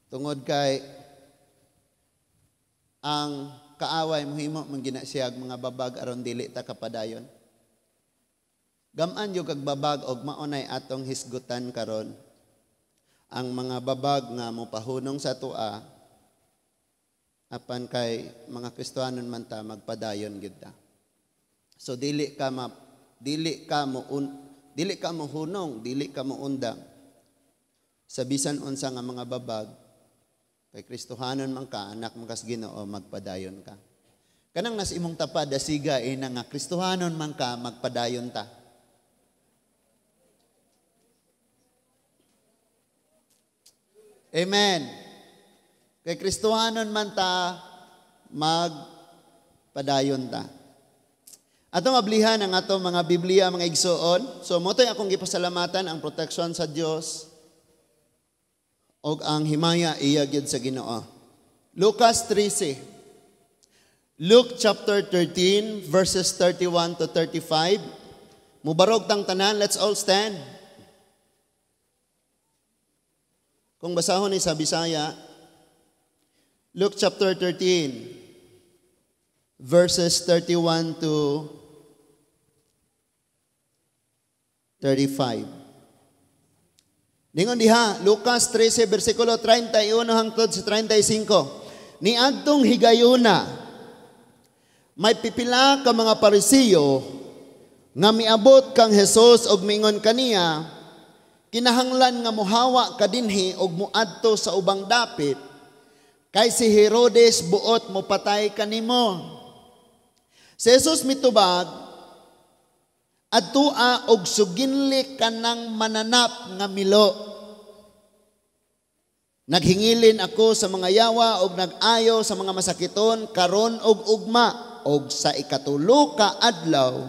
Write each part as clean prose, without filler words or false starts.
Tungod kay ang kaaway mohimo man ginasiyag mga babag aron dili ta kapadayon. Gaman yung kagbabag og maunay atong hisgutan karon ang mga babag nga mopahunong sa tua apan kay mga Kristiyanon man ta magpadayon gid ta. So dili ka mo hunong, dili ka mo undang sa bisan unsa nga mga babag kay Kristohanon man ka, anak mo kas Ginoo, magpadayon ka. Kanang nas imong tapad dasiga ina nga Kristohanon man ka, magpadayon ta. Amen. Kay Kristohanon man ta, magpadayon ta. Atong ablihan ang atong mga Biblia, mga igsoon. So motoy akong gipasalamatan ang proteksyon sa Dios og ang himaya iya gyud sa Ginoo. Lucas 13. Luke chapter 13 verses 31 to 35. Mubarog tang tanan, let's all stand. Kung basahon ni sa Bisaya, Luke chapter 13 verses 31 to 35. Ningon diha, Lucas 13, versikulo 31 hangtod sa 35. Niadtong higayuna, may pipila ka mga Parisiyo nga miabot kang Hesus og mingon kaniya, kinahanglan nga mohawa ka dinhi og muadto sa ubang dapit, kay si Herodes buot mo patay kanimo. Si Jesus mitubag, adtua og suginli kanang mananap nga milo. Naghingilin ako sa mga yawa og nag-ayo sa mga masakiton karon og ugma, og sa ikatulo ka adlaw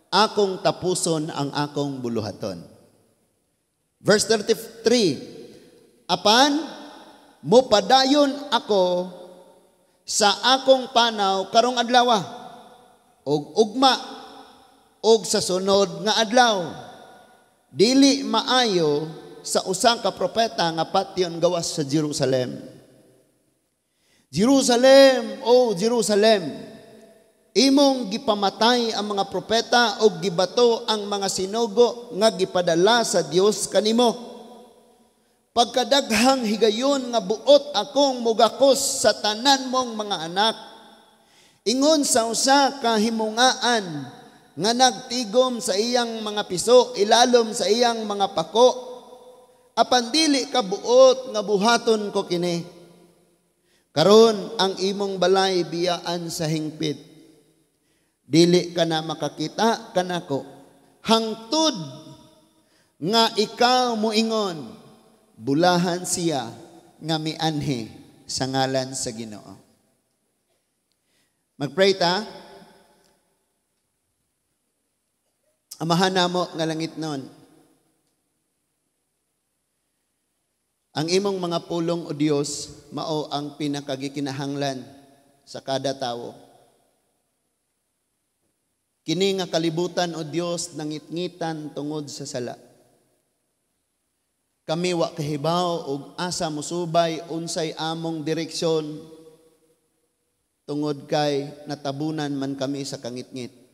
akong tapuson ang akong buluhaton. Verse 33, apan mopadayon ako sa akong panaw karong adlaw og ugma og sa sunod nga adlaw, dili maayo sa usa ka propeta nga patyon gawas sa Jerusalem. Jerusalem, o Jerusalem, imong gipamatay ang mga propeta og gibato ang mga sinugo nga gipadala sa Dios kanimo. Pagkadaghang higayon nga buot akong mugakos sa tanan mong mga anak, ingon sa usa ka himungaan nga nagtigom sa iyang mga piso, ilalom sa iyang mga pako, apan dili ka buot nga buhaton ko kini. Karon ang imong balay biyaan sa hingpit, dili ka na makakita kanako, hangtod nga ikaw moingon, bulahan siya nga mianhi sa ngalan sa Ginoo. Magpray ta. Amahan namo nga langit nun, ang imong mga pulong o Dios mao ang pinakagikinahanglan sa kada tawo. Kini nga kalibutan o Dios nangitngitan tungod sa sala. Kami wa kahibaw og asa musubay unsay among direksyon tungod kay natabunan man kami sa kangitngit.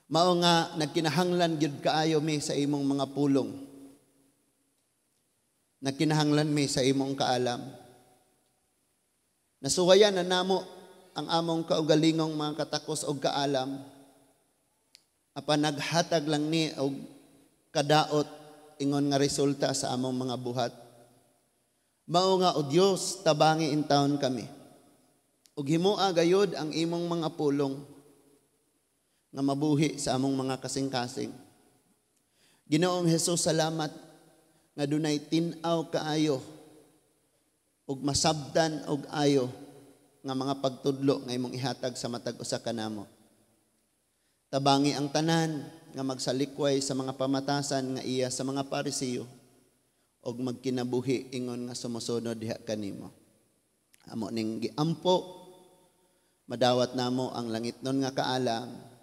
Mao nga nagkinahanglan gyud kaayo mi sa imong mga pulong. Nagkinahanglan mi sa imong kaalam. Nasuwayan na namo ang among kaugalingong mga katakos og kaalam. Apan naghatag lang ni og kadaot ingon nga resulta sa among mga buhat. Mao nga o Dios, tabangi in taon kami. Ug himoa gayud ang imong mga pulong nga mabuhi sa among mga kasing-kasing. Ginoong Hesus, salamat nga dunay tin-aw kaayo ug masabdan og ayo nga mga pagtudlo nga imong ihatag sa matag usa kanamo. Tabangi ang tanan nga magsalikway sa mga pamatasan nga iya sa mga Parisiyo ug magkinabuhi ingon nga sumusunod diha kanimo. Amo ning giampo madawat namo ang langitnon nga kaalam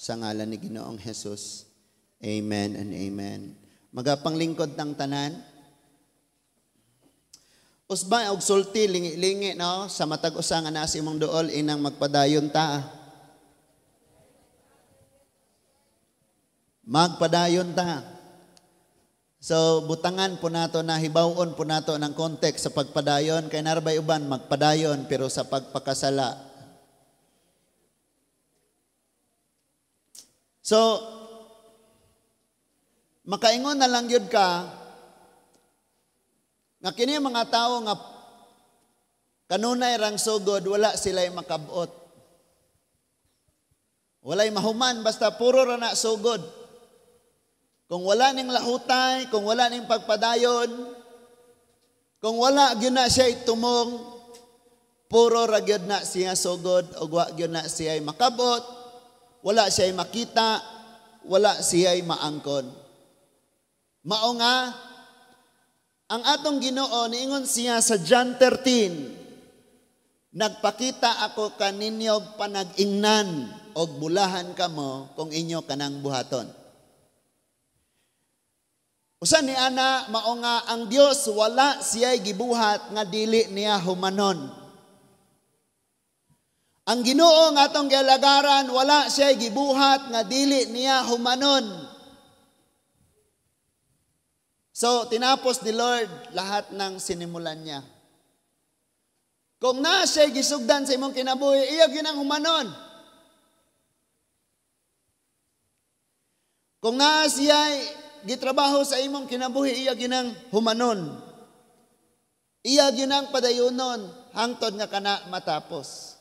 sa ngalan ni Ginoong Hesus. Amen and amen. Magapanglingkod ng tanan. Usbay og sulti lingi-lingi no sa matag usa nga naa sa imong duol inang magpadayon ta. Magpadayon ta. So butangan po nato na hibawon po nato ng context sa pagpadayon kay narbay uban magpadayon pero sa pagpakasala. So makaingon na lang yun ka nga kini mga tao nga kanunay rang sugod wala sila'y makabot. Walay mahuman basta puro ra na sugod. Kung wala ning lahutay, kung wala ning pagpadayon, kung wala gyud na siya itumong, puro ra gyud na siya sugod ug wa gyud na siya makabot, wala siya makita, wala siya maangkon. Mao nga ang atong Ginoo niingon siya sa John 13, nagpakita ako kaninyo panag-ingnan og bulahan kamo kung inyo kanang buhaton. Usa ni ana mao nga ang Dios wala siya'y gibuhat nga dili niya humanon. Ang Ginoo nga atong gialagaran wala siya'y gibuhat nga dili niya humanon. So, tinapos ni Lord lahat ng sinimulan niya. Kung na siya'y gisugdan sa imong kinabuhi, iya ginang humanon. Kung na siya'y gitrabaho sa imong kinabuhi, iya ginang humanon. Iya ginang padayunon, hangtod nga kana matapos.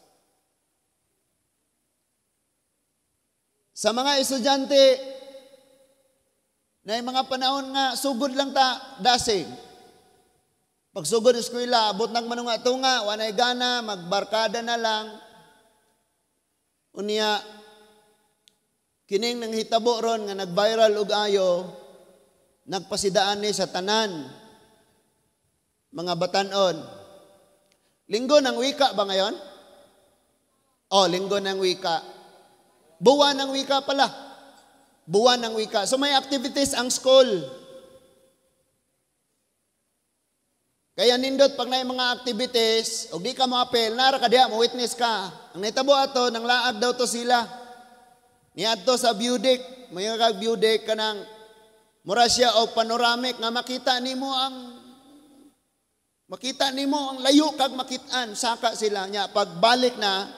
Sa mga estudyante, na mga panahon nga sugod lang ta dasig. Pag sugod sa eskwela, abot nang manunga-tunga, wanay gana, magbarkada na lang. Unya, kining nang hitabo ron nga nag-viral og ayo, nagpasidaan ni sa tanan, mga batanon. Linggo ng wika ba ngayon? Oh, linggo ng wika. Buwan ng wika pala. Buwan ng wika. So may activities ang school. Kaya nindot pag na mga activities, o di ka ma-apel, nara ka diya, ma-witness ka. Ang naitabo ato, nang laag daw to sila. Niadto sa Budik, may kag Budik ka ng mura siya o panoramic nga makita nimo ang layo kag makitaan, saka sila niya. Pagbalik na,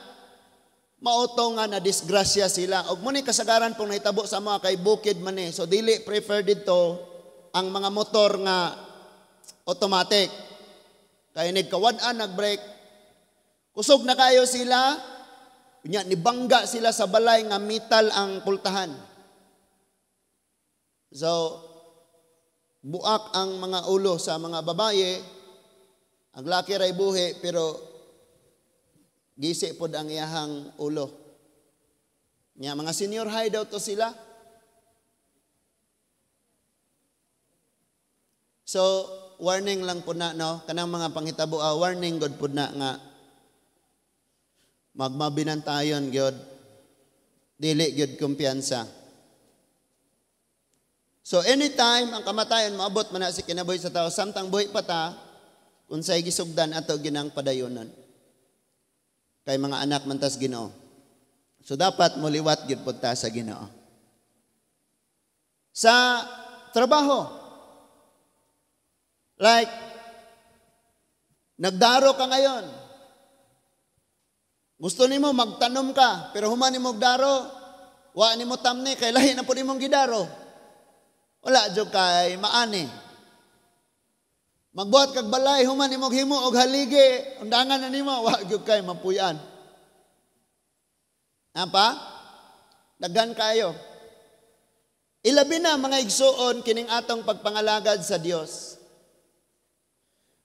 mauto nga na disgrasya sila. Og muni kasagaran pong nahitabo sa mga kay bukid man eh. So dili prefer dito ang mga motor nga automatic. Kaya nagkawad-an nag-brake. Kusog na kayo sila. Kunya nibangga sila sa balay nga metal ang pultahan. So buak ang mga ulo sa mga babaye. Ang laki ray buhi pero gisi pod ang iyahang ulo. Nya mga senior high daw to sila. So warning lang po na no kanang mga panghitabo warning god pod na nga magmabinantayon gyud dili gyud kumpiyansa. So anytime ang kamatayon maabot man na si kinabuhi sa tao samtang buhi pa ta unsay gisugdan ato ginang padayonon. Kay mga anak man tas Ginoo. So dapat muliwat gyud pud ta sa Ginoo. Sa trabaho, like nagdaro ka ngayon. Gusto nimo magtanom ka, pero human nimo daro, wa nimo tamni kay lahi na pud imong gidaro. Wala jud kay maani. Magbuhat kag balay, human nimo himo og haligi, undangan na nimo, wa gyud kay mapuy-an. Apa? Daghan kayo. Ilabi na mga igsuon kining atong pagpangalagad sa Dios.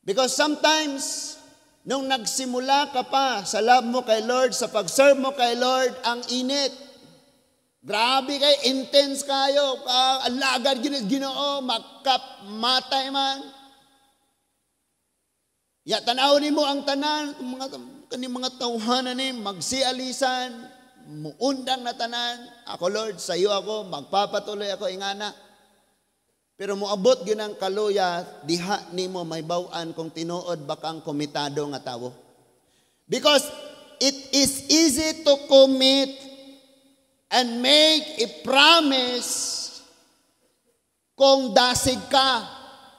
Because sometimes nung nagsimula ka pa sa love mo kay Lord, sa pag-serve mo kay Lord, ang init. Grabe kay intense kayo, alagad Ginoo, makap matay man. Ya tanawon nimo ang tanan mga tawhanan ni magsialisan, muundang na tanan. Ako Lord, sa iyo ako magpapatuloy ako ingana. Pero moabot gyud ang kaluya, diha nimo may baw-an kung tinuod ba kang komitado nga tawo. Because it is easy to commit and make a promise kung dasig ka,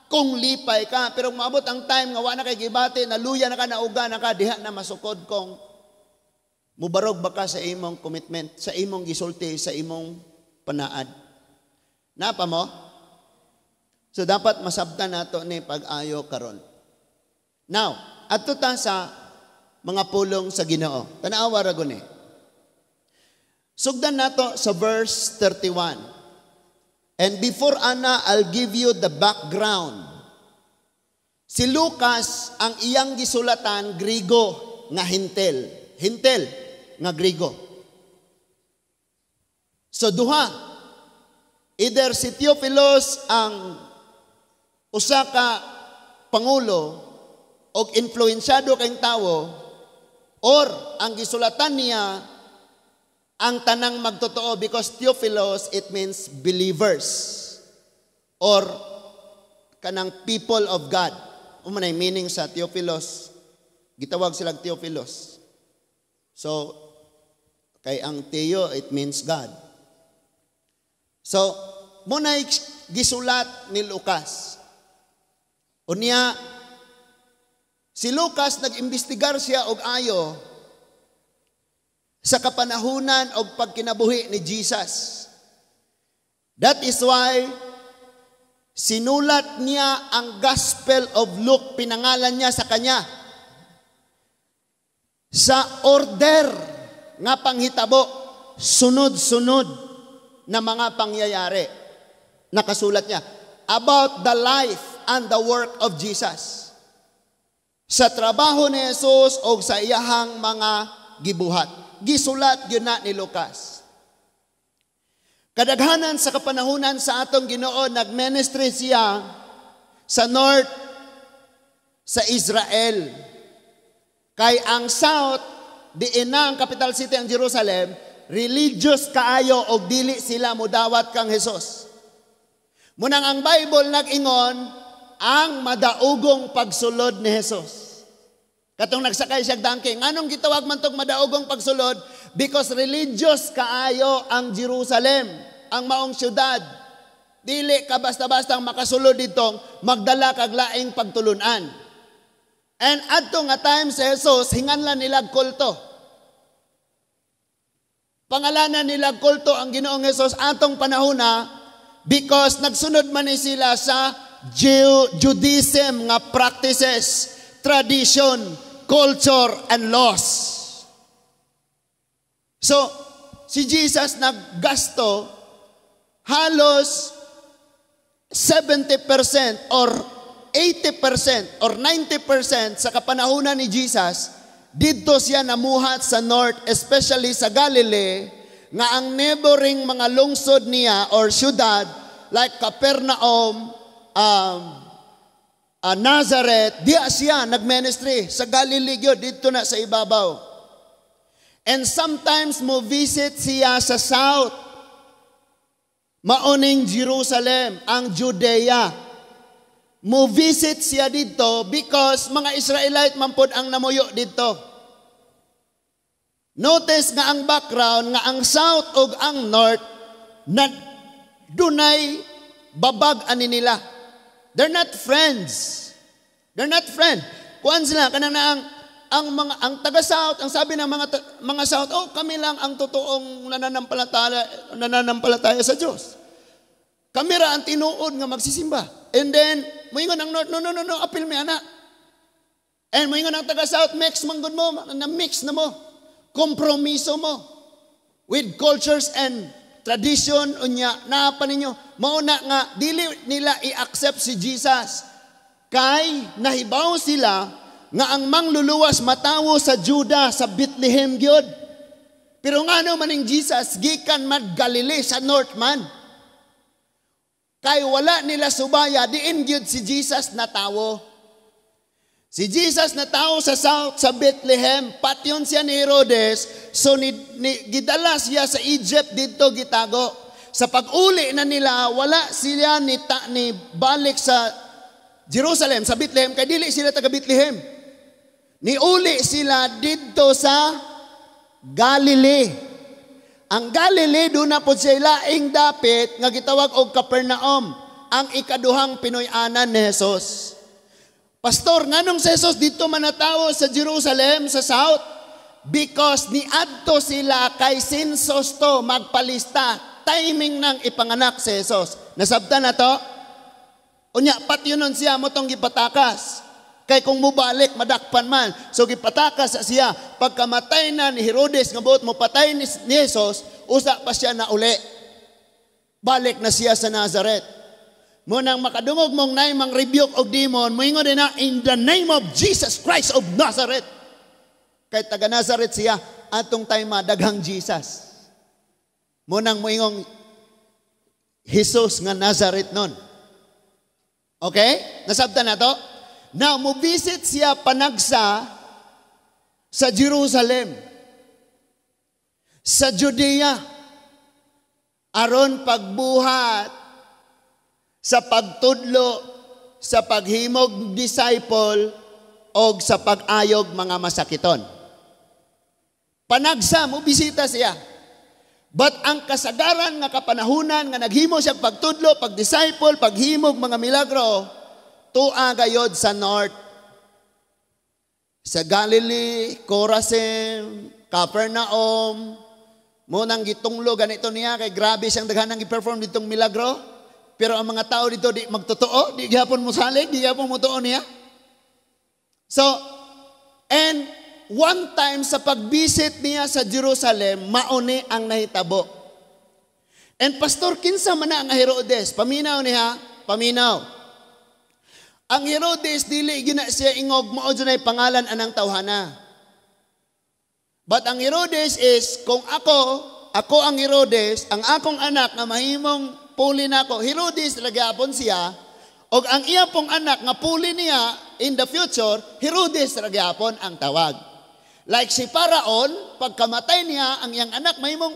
kung lipay ka. Pero moabot ang time nga wa na kay gibati, naluya na ka, nauga na ka, diha na masukod kung mubarog ba ka sa imong commitment, sa imong gisulti, sa imong panaad. Napa mo? So dapat masabtan nato ni pag-ayo karon. Now, adto ta sa mga pulong sa Ginoo. Tanawa ra guni. Sugdan nato sa verse 31. And before ana, I'll give you the background. Si Lucas ang iyang gisulatan Griego nga hintel. Hintel nga Griego. So duha, either si Theophilus ang usa ka pangulo o influensyado kayong tawo, or ang gisulatan niya ang tanang magtotoo, because Theophilus, it means believers or kanang people of God. Umanay meaning sa Theophilus, gitawag silang Theophilus. So, kay ang Theo, it means God. So, munay gisulat ni Lucas. Unya, si Lucas nag-imbestigar siya og ayo sa kapanahunan og pagkinabuhi ni Jesus. That is why sinulat niya ang Gospel of Luke, pinangalan niya sa kanya. Sa order nga panghitabo, sunod-sunod na mga pangyayari. Nakasulat niya about the life and the work of Jesus. Sa trabaho ni Jesus o sa iyahang mga gibuhat. Gisulat yun na ni Lucas. Kadaghanan sa kapanahunan sa atong Ginoo, nagministry siya sa north, sa Israel. Kay ang south, diin na ang capital city ang Jerusalem, religious kaayo o dili sila mudawat kang Jesus. Munang ang Bible nag-ingon, ang madaugong pagsulod ni Jesus. Katong nagsakay siya dangke, nganong gitawag man tong madaugong pagsulod? Because religious kaayo ang Jerusalem, ang maong syudad. Dili ka basta-basta makasulod ditong magdala kag laing pagtulunan. And adto nga time sa Jesus, hinganlan nila kulto. Pangalanan nila kulto ang Ginoong Jesus atong panahona because nagsunod man ni sila sa Judaism nga practices, tradition, culture, and laws. So, si Jesus naggasto halos 70% or 80% or 90% sa kapanahunan ni Jesus, dito siya namuhat sa north, especially sa Galilee, nga ang neighboring mga lungsod niya or syudad like Capernaum, Nazareth, diya siya nagministry sa Galilee yun, dito na sa ibabaw. And sometimes mo visit siya sa south, mauning Jerusalem, ang Judea. Mo visit siya dito because mga Israelite mampod ang namuyo dito. Notice nga ang background nga ang south ug ang north na dunay babag ani nila. They're not friends. They're not friends. Kuan sila kanang na ang taga south, ang sabi ng mga south, oh kami lang ang totoong nananampalataya sa Diyos. Kami ra ang tinuod nga magsisimba. And then moingon ang north, no, apil mi ana. And moingon ang taga south, mix man gud mo, na mix na mo. Kompromiso mo with cultures and tradition unya na pa ninyo mauna nga dili nila i-accept si Jesus kay nahibaw sila nga ang mangluluwas matawo sa Juda sa Bethlehem gyud. Pero ngano maning Jesus gikan man Galilee sa north man, kay wala nila subaya diin gyud si Jesus na tawo. Si Jesus na tao sa south, sa Bethlehem, patyon siya ni Herodes, so gidala siya sa Egypt dito gitago. sa pag-uli na nila, wala sila ni balik sa Jerusalem, sa Bethlehem, kay dili sila taga Bethlehem. Niuli sila dito sa Galilee. Ang Galilee, doon na po sila laing dapit nga gitawag og Capernaum, ang ikaduhang Pinoy-anan ni Jesus. Pastor, nganong si Jesus dito manatawo sa Jerusalem, sa South? Because niadto sila kay sinsos to, magpalista, timing ng ipanganak si Jesus. Nasabta na to? Unya, pati yun siya mo tong gipatakas. Kay kung mubalik, madakpan man. So gipatakas siya. Pagkamatay na ni Herodes, nga buot mo patay ni Jesus, usa pa siya na uli. Balik na siya sa Nazareth. Munang makadungog mong naimang rebuke og demon, moingon din na, in the name of Jesus Christ of Nazareth. Kay taga Nazareth siya, atong time daghang Jesus. Munang moingong Jesus nga Nazareth nun. Okay? Nasabta na to? Now, mo-visit siya panagsa sa Jerusalem, sa Judea, aron pagbuhat, sa pagtudlo, sa paghimog disciple, o sa pag-ayog mga masakiton. Panagsa, mo-bisita siya. But ang kasagaran nga kapanahunan nga naghimo siya pagtudlo, pag-disciple, paghimog mga milagro, tua gayod sa north, sa Galilee, Chorazin, Capernaum, munang gitunglo ganito niya, kay grabe siyang daghanang i-perform ditong milagro, pero ang mga tao dito di magtotoo, di gihapon mo salig, di gihapon mo tuon niya. So, and one time sa pag-visit niya sa Jerusalem, mauni ang nahitabo. And Pastor, kinsa man na ang Herodes? Paminaw niya, paminaw. Ang Herodes, dili gina siya ingog, mao dyan ay pangalan anang tawhana. But ang Herodes is, kung ako ang Herodes, ang akong anak na mahimong puli na ako, Herodes lagapon siya, o ang iya pong anak nga puli niya in the future, Herodes lagapon ang tawag. Like si Paraon, pagkamatay niya, ang iyang anak mahimong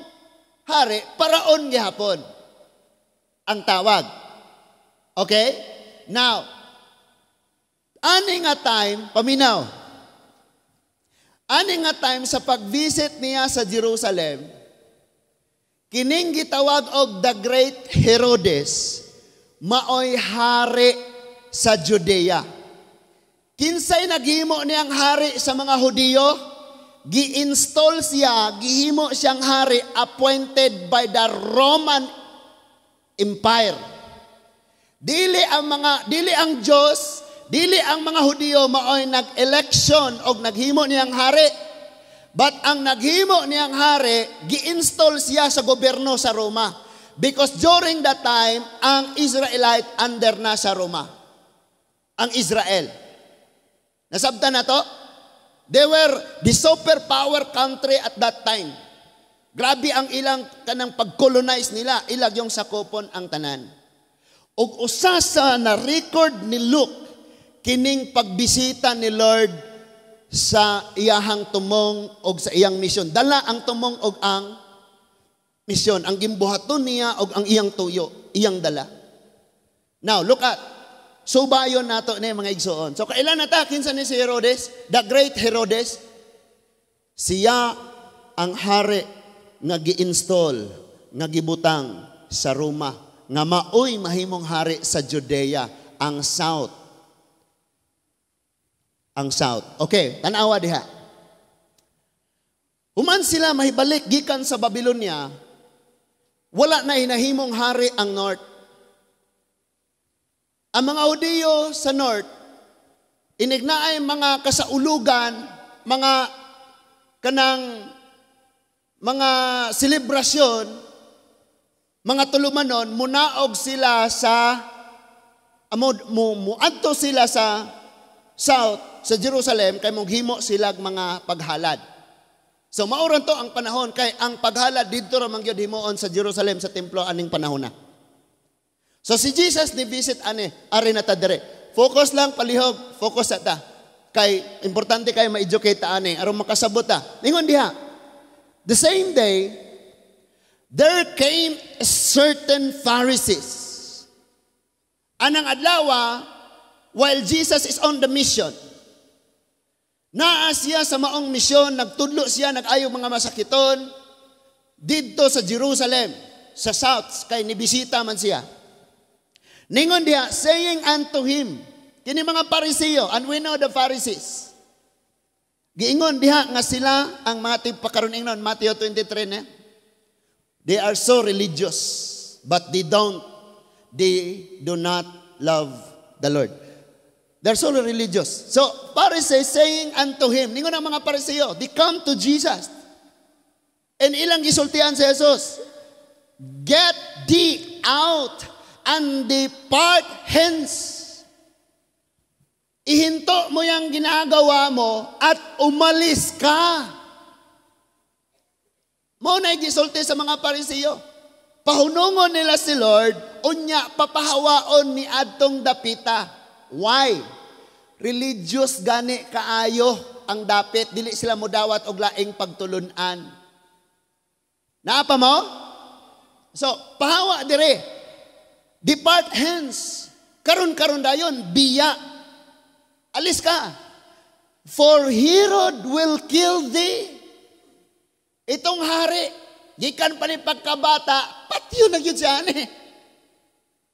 hari, Paraon gihapon ang tawag. Okay? Now, ani nga time, paminaw, ani nga time sa pag-visit niya sa Jerusalem, kining gitawag og the Great Herodes, maoy hari sa Judea. Kinsay naghimo niyang hari sa mga Hudiyo? Gi-install siya, gihimo siyang hari appointed by the Roman Empire. Dili ang Diyos, dili ang mga Hudiyo maoy nag-election o naghimo niyang hari. But ang naghimo niyang hari, gi-install siya sa gobyerno sa Roma. Because during that time, ang Israelite under na sa Roma. Ang Israel. Nasabta na to? They were the superpower country at that time. Grabe ang ilang kanang pag-colonize nila, ilag yung sakopon ang tanan. Ug usa sa na-record ni Luke, kining pagbisita ni Lord sa iyahang tumong og sa iyang misyon. Dala ang tumong og ang misyon. Ang gimbuhaton niya og ang iyang tuyo, iyang dala. Now, look at, subayon nato ni mga igsoon. So, kailan nata, kinsa ni si Herodes? The Great Herodes. Siya ang hari nga gi-install, nga gibutang sa Roma, nga maoy mahimong hari sa Judea, ang South. Ang South. Okay, tanawa diha. Human sila mahibalik gikan sa Babylonia, wala na hinahimong hari ang North. Ang mga Hudiyo sa North, inignaay mga kasaulugan, mga kanang mga selebrasyon, mga tulumanon, munaog sila sa muadto sila sa South, sa Jerusalem, kay moghimo sila mga paghalad. So mauron to ang panahon, kay ang paghalad dito ra man gyud himoon sa Jerusalem sa templo aning panahon na. So si Jesus ni visit ari na ta dire. Focus lang palihog, focus ta. Kay importante kay ma-educate ta aron makasabot ta. Ningon diha. The same day, there came a certain Pharisees. Anang adlaw, while Jesus is on the mission, naa siya sa maong misyon, nagtudlo siya, nag-ayo mga masakiton, dito sa Jerusalem, sa south, kay nibisita man siya. Ningon diha, saying unto him, kini mga Pariseo, and we know the Pharisees, giingon diha nga sila, ang mga tigpakaroon ingnon, Matthew 23, they are so religious, but they do not love the Lord. They're so religious. So, Pharisees saying unto him, ningon ang mga Pariseo, they come to Jesus. And ilang gisultian si Jesus, get thee out and depart hence. Ihinto mo yung ginagawa mo at umalis ka. Mo na gisulti sa mga Pariseo. Pahunungon nila si Lord, unya papahawaon ni adtong dapita. Why? Religious gani kaayo ang dapit, dili sila modawat og laing pagtulunan. Naapa mo? So, pahawa dire. Depart hence. Karon dayon, biya. Alis ka. For Herod will kill thee. Itong hari, gikan pa ni pagkabata, patyo na yun siya ni.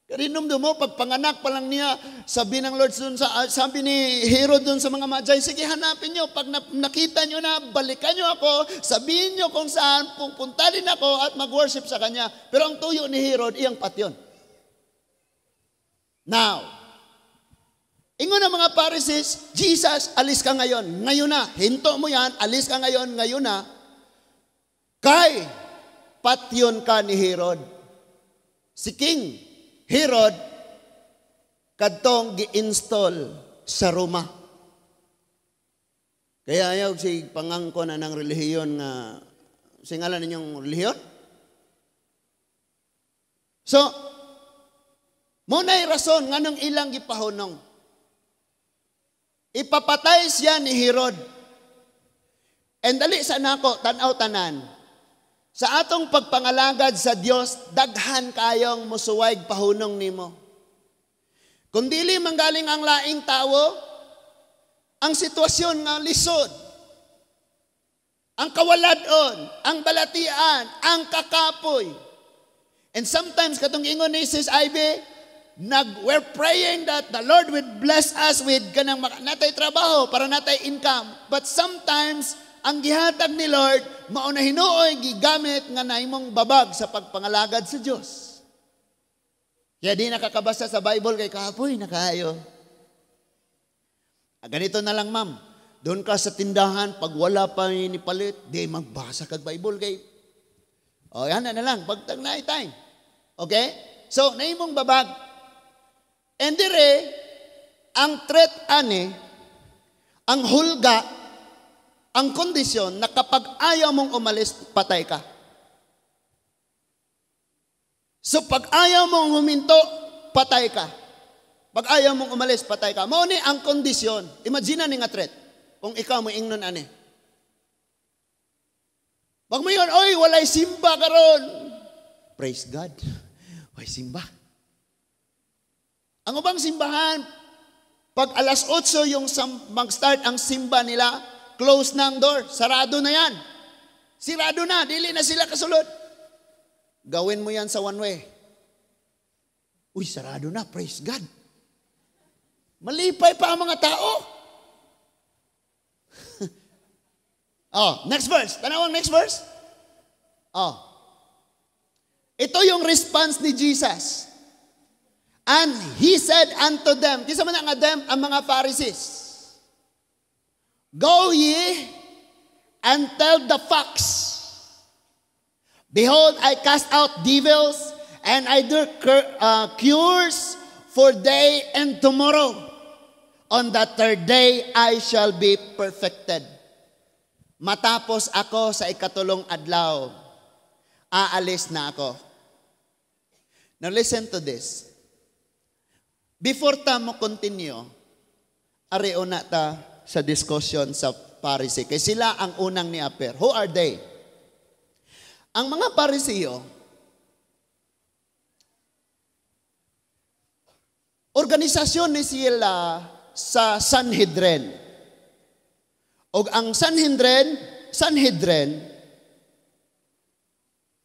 Karinom mo, pagpanganak pa lang niya, sabi ng Lord, sabi ni Herod dun sa mga Magi, sige hanapin nyo, pag nakita nyo na, balikan nyo ako, sabihin nyo kung saan, pupunta din ako at mag-worship sa kanya. Pero ang tuyo ni Herod, iyang patyon. Now, ingon ng mga Pharisees, Jesus, alis ka ngayon. Ngayon na, hinto mo yan, alis ka ngayon na. Kay, patyon ka ni Herod. Si King Herod, kadtong gi-install sa Roma. Kaya ayaw si pangangko na ng relihiyon nga, singalan ninyong relihiyon? So, muna'y rason nga nung ilang gipahunong. Ipapatay siya ni Herod. And dali sa nako, tanaw tanan. Sa atong pagpangalagad sa Dios, daghan kayong musuwayg pahunong nimo. Kung dili manggaling ang laing tawo, ang sitwasyon nga lisod, ang kawaladon, ang balatian, ang kakapoy. And sometimes katong ingon ni Sis Ivy, we're praying that the Lord would bless us with kanang natay trabaho para natay income. But sometimes ang gihatag ni Lord, mauna hinuoy, gigamit nga naimong babag sa pagpangalagad sa Diyos. Kaya di nakakabasa sa Bible kay kapoy, nakaayo. Ganito na lang, ma'am. Doon ka sa tindahan, pag wala pa ni palit, di magbasa kag Bible kay. O, yan na lang, pagtag na time. Okay? So, naimong babag. And dire, ang threat ani, ang hulga, ang kondisyon na kapag ayaw mong umalis, patay ka. So pag ayaw mong huminto, patay ka. Pag ayaw mong umalis, patay ka. Mao ni ang kondisyon. Imagine ni nga threat. Kung ikaw mo ingnon ani. Pag mo yun, oy, walay simba karon. Praise God. Walay simba. Ang ubang simbahan, pag alas 8 yung mag-start ang simba nila, close na ang door. Sarado na yan. Sirado na. Dili na sila kasulod. Gawin mo yan sa one way. Uy, sarado na. Praise God. Malipay pa ang mga tao. Next verse. Tanawang next verse. Ito yung response ni Jesus. And He said unto them, kisa man nga them, ang mga Pharisees, go ye and tell the fox, behold, I cast out devils, and I do cures for day and tomorrow. On the third day, I shall be perfected. Matapos ako sa ikatulong adlaw, aalis na ako. Now listen to this. Before ta mo continue, ariyo na ta sa discussion sa Pharisee. Kaya sila ang unang ni-appear. Who are they? Ang mga Pariseo, organisasyon ni sila sa Sanhedrin. O ang Sanhedrin,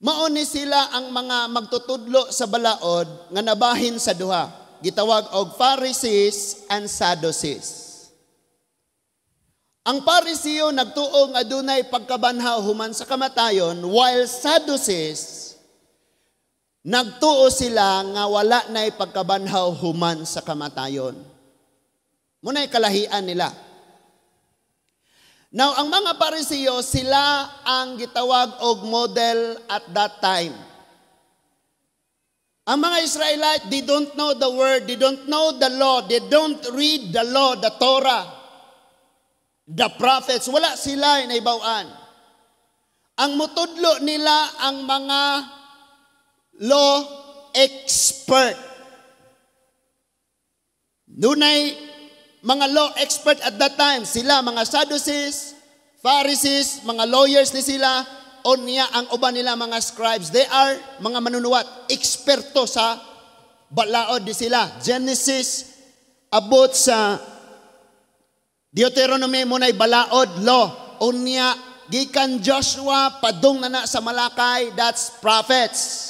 mao ni sila ang mga magtutudlo sa balaod nga nabahin sa duha. Gitawag og Pharisees and Sadducees. Ang Pariseo nagtuo nga adunay pagkabanhaw human sa kamatayon, while Sadducees nagtuo sila nga wala nay pagkabanhaw human sa kamatayon. Munay kalahian nila. Now, ang mga Pariseo, sila ang gitawag og model at that time. Ang mga Israelite, they don't know the word, they don't know the law, they don't read the law, the Torah. The prophets, wala sila inaibawan. Ang mutudlo nila ang mga law expert. Dunay mga law expert at that time, sila mga Sadducees, Pharisees, mga lawyers ni sila, o niya ang uban nila mga scribes. They are mga manunuwat, eksperto sa balaod di sila. Genesis, abot sa Deuteronomy mo na'y balaod, law. O niya, gikan Joshua, padung na sa Malakay, that's prophets.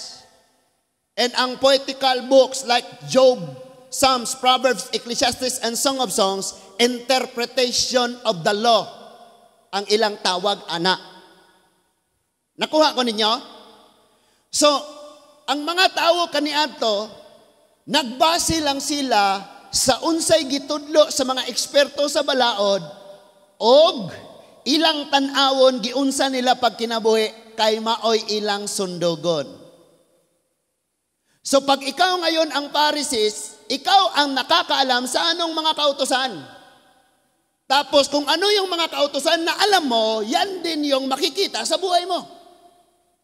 And ang poetical books like Job, Psalms, Proverbs, Ecclesiastes, and Song of Songs, interpretation of the law. Ang ilang tawag, ana. Nakuha ko ninyo? So, ang mga tao kaniadto, nagbase lang sila sa unsay gitudlo sa mga eksperto sa balaod og ilang tan-awon giunsa nila pag kinabuhi kay maoy ilang sundugon. So pag ikaw ngayon ang Pharisees, ikaw ang nakakaalam sa anong mga kautusan. Tapos kung ano yung mga kautusan na alam mo, yan din yung makikita sa buhay mo.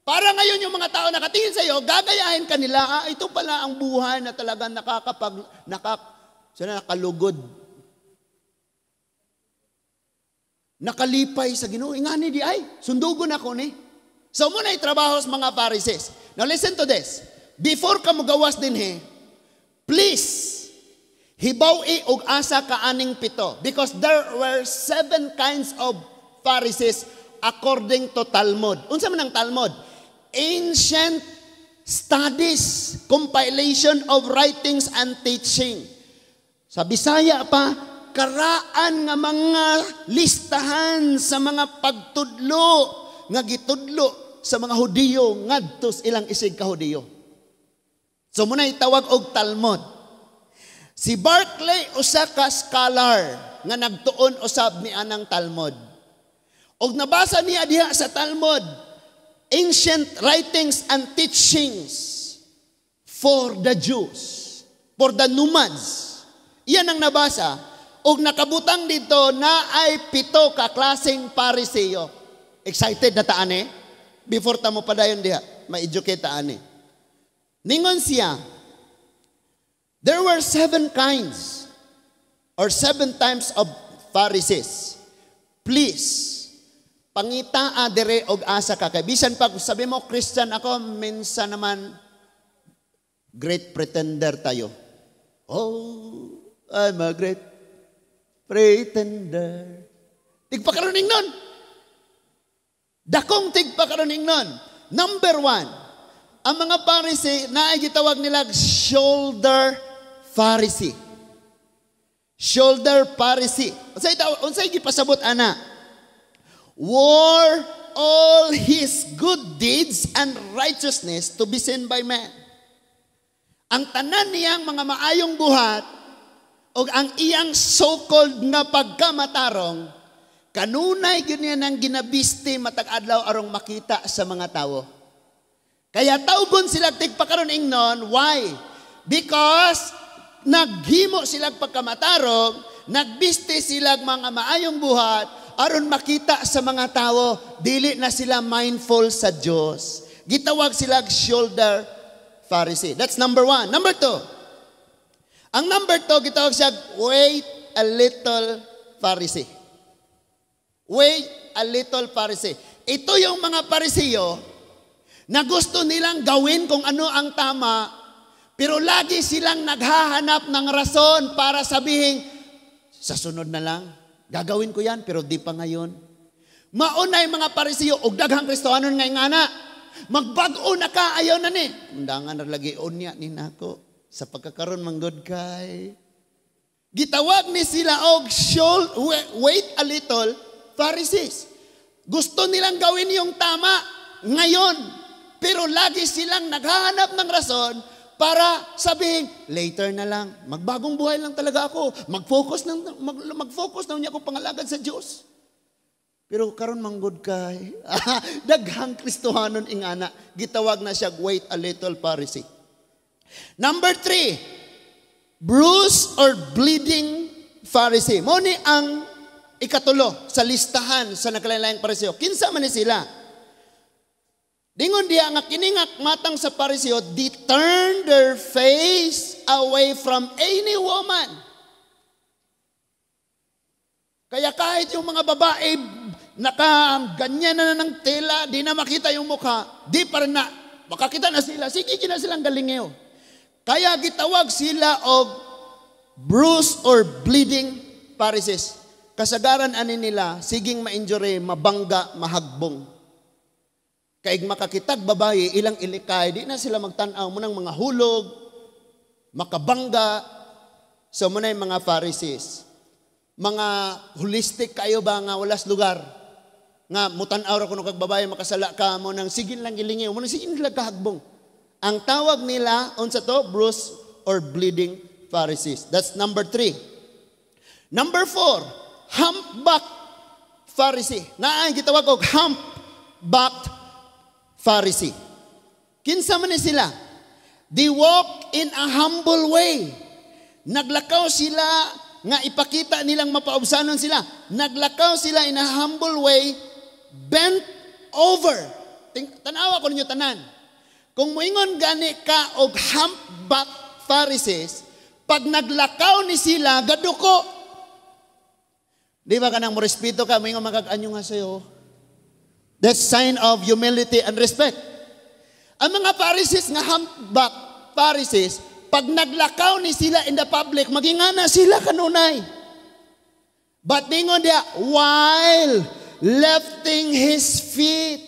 Para ngayon yung mga tao nakatingin sa iyo, gagayahin kanila, ito pala ang buhay na talagang nakalugod. Nakalipay sa Ginoo. Ingani di ay, sundugon ako ni. So muna itrabaho sa mga Pharisees. Now listen to this. Before ka magawas din please, hibaw-i og asa ka aning pito. Because there were 7 kinds of Pharisees according to Talmud. Unsa man ang Talmud? Ancient studies, compilation of writings and teaching. Sa Bisaya pa, karaan nga mga listahan sa mga pagtudlo nga gitudlo sa mga Hudiyo ngadto ilang isig ka Hudiyo. So muna itawag og Talmud. Si Barclay usa ka scholar nga nagtuon usab ni anang Talmud. Og nabasa niya diha sa Talmud, ancient writings and teachings for the Jews, for the nomads. Iyan ang nabasa. Og nakabutang dito na ay 7 ka klaseng Pariseo. Excited na taane? Before ta mo padayon diha, ma-educate taane. Ningon siya, there were 7 kinds or 7 types of Pharisees. Please, pangitaa dire og asa ka. Kay bisan pag sabi mo Christian ako, minsan naman great pretender tayo. Oh, I'm a great pretender. Tigpakaroning nun. Dakong tigpakaroning nun. Number 1, ang mga Pharisee na ay gitawag nila shoulder Pharisee. Shoulder Pharisee. Unsay gipasabot ana? Wore all his good deeds and righteousness to be seen by men. Ang tanan niyang mga maayong buhat o ang iyang so-called nga pagkamatarong, kanunay ganyan ang ginabisti matag adlaw arong makita sa mga tao. Kaya tawgon sila tigpakaron ingnon. Why? Because naghimo sila pagkamatarong, nagbisti sila mga maayong buhat, aron makita sa mga tao, dili na sila mindful sa Diyos. Gitawag sila shoulder Pharisee. That's number 1. Number 2. Ang number 2, gitawag siya, wait a little Pharisee. Wait a little Pharisee. Ito yung mga Pariseo na gusto nilang gawin kung ano ang tama, pero lagi silang naghahanap ng rason para sabihin, sa sunod na lang, gagawin ko yan, pero di pa ngayon. Maunay mga Parisiyo, og daghang Kristohanon ngay nga na, magbago na ka, ayaw na ni. Undangan na lagi, unya ni nako, sa pagkakaroon manggod kay. Gitawag ni sila og wait a little, Pharisees. Gusto nilang gawin yung tama ngayon, pero lagi silang naghahanap ng rason para sabihin, later na lang, magbagong buhay lang talaga ako, mag-focus na niya ako pangalagad sa Diyos. Pero karon manggod kay, daghang Kristohanon ingana, gitawag na siya, wait a little Pharisee. Number 3, bruised or bleeding Pharisee. Mo ni ang ikatulo sa listahan sa nagkalain-laing Pariseo. Kinsa man ni sila? Dingon diya nga kiningak matang sa Pariseo, they turn their face away from any woman. Kaya kahit yung mga babae nakaganyan na ng tela, di na makita yung mukha, di pa rin na, makakita na sila, sige na silang galingeo. Kaya gitawag sila og bruised or bleeding Pharisees. Kasagaran ani nila, siging ma-injury, mabangga, mahagbong. Kaig makakitag babae, ilang ilikay, di na sila magtanaw mo ng mga hulog, makabangga. So muna yung mga Pharisees. Mga holistic kayo ba nga walas lugar? Nga mutanaw ra kuno kag babae, makasala ka mo ng sigin lang gilingi, mo nang sigin nila kahagbong. Ang tawag nila, unsa to, bruised or bleeding Pharisees. That's number 3. Number 4, humpback Pharisee. Naay gitawag og humpbacked Pharisee. Kinsa man ni sila? They walk in a humble way. Naglakaw sila nga ipakita nilang mapaubsanon sila. Naglakaw sila in a humble way, bent over. Tanawa ko ninyo tanan. Kung moingon gani ka og humpback Pharisees, pag naglakaw ni sila, gaduko. Di ba kanang mo respeto ka, moingon magag-anyo nga sa'yo. That's sign of humility and respect. Ang mga Pharisees nga humpback Pharisees, pag naglakaw ni sila in the public, magingana sila kanunay. But ningon dia, while lifting his feet,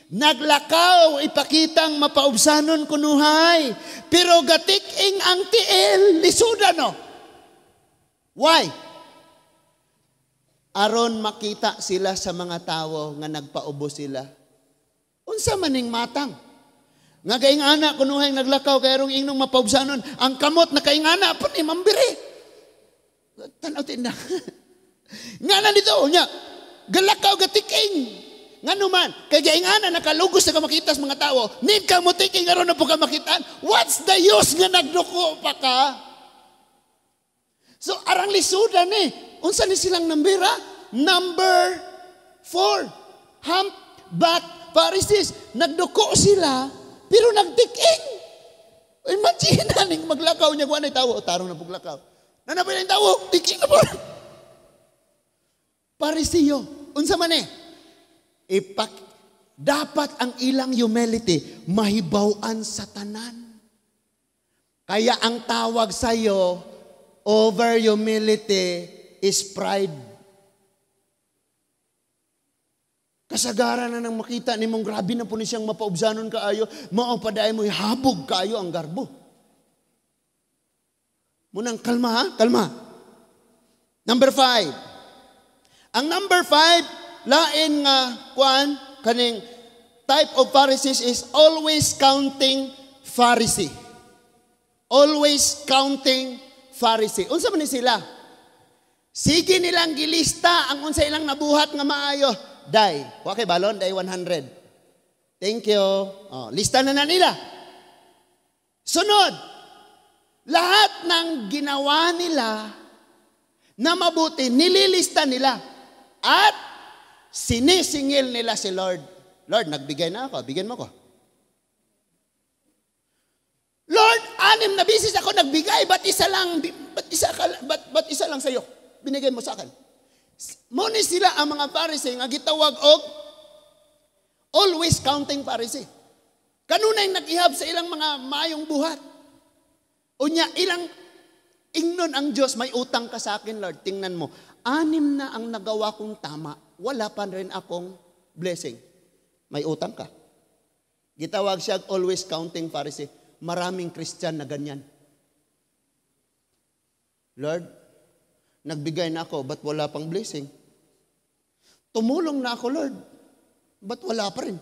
naglakaw, ipakitang mapaubsanon kunuhay. Pero gatiking ang tiil, lisuda no. Why? Aron makita sila sa mga tao nga nagpaubo sila. Unsa maning matang? Nga kaingana kunuhay naglakaw kay arong ingnon mapaubsanon, ang kamot na kaingana pa ni mambiri. Tanaw tinda. Nga na dito nya. Galakaw gatiking. Ngano man, kay kaingana nakalugos na ka makita sa mga tao, need ka mo tiking aron na po ka makitaan. What's the use nga nagduko pa ka? So arang lisudan unsa ni silang nambira? Number 4. Humpback Pharisees. Nagduko sila, pero nagtiking. Imagine ning maglakaw niya kuan ay tawo, tarong na puglakaw. Nanapay ang tawo, tiking na po. Pariseo, unsa man dapat ang ilang humility mahibaw-an sa tanan. Kaya ang tawag sa iyo over humility is pride. Kasagaran na nang makita ni mong grabe na po ni siyang mapaubsanon kaayo, mao paday mo habog kaayo ang garbo. Munang kalma ha, kalma. Number 5. Ang number 5, lain nga kuan kaning type of Pharisees is always counting Pharisee. Always counting Pharisee. Unsa man ni sila? Sige nilang gilista ang unsa ilang nabuhat nga maayo. Day, wa kay balon, day 100. Thank you. Oh, lista na nila. Sunod, lahat ng ginawa nila na mabuti, nililista nila. At sinisingil nila si Lord. Lord, nagbigay na ako, bigyan mo ko. Lord, 6 na bisis ako nagbigay, ba't isa lang sa'yo? Binigay mo sa akin. Muna sila ang mga Pharisee nga gitawag og always counting Pharisee. Kanunay nag-ihab sa ilang mga maayong buhat. Unya, ilang ingnon ang Diyos, may utang ka sa akin, Lord. Tingnan mo, 6 na ang nagawa kong tama, wala pa rin akong blessing. May utang ka. Gitawag siya always counting Pharisee. Maraming Christian na ganyan. Lord, nagbigay na ako, ba't wala pang blessing? Tumulong na ako, Lord, ba't wala pa rin?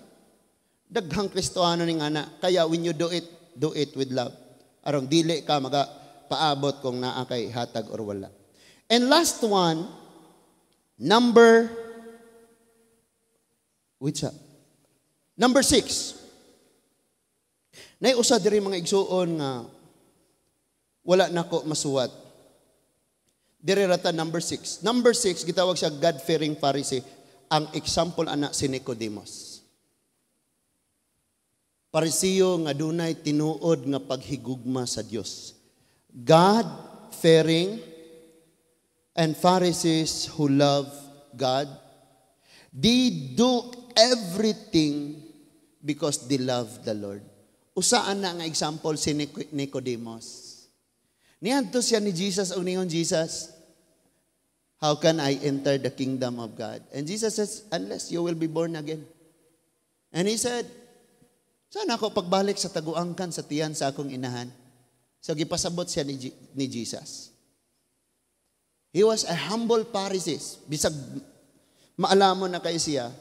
Daghang Kristohano ning ana. Kaya when you do it with love. Arong dili ka paabot kung naa kay hatag or wala. And last one, number 6. Naiusa diri mga igsuon nga wala nako masuwat. Diri rata number 6. Number 6 gitawag siya God-fearing Pharisee. Ang example ana si Nicodemus. Parisiyo nga dunay tinuod nga paghigugma sa Dios. God-fearing and Pharisees who love God, they do everything because they love the Lord. Usaan na nga example si Nicodemus. Niadto siya ni Jesus o ningon Jesus, how can I enter the kingdom of God? And Jesus says, unless you will be born again. And he said, saan ako pagbalik sa taguangkan sa tiyan sa akong inahan? So gipasabot siya ni Jesus. He was a humble Pharisee. Bisag maalamon na kay siya,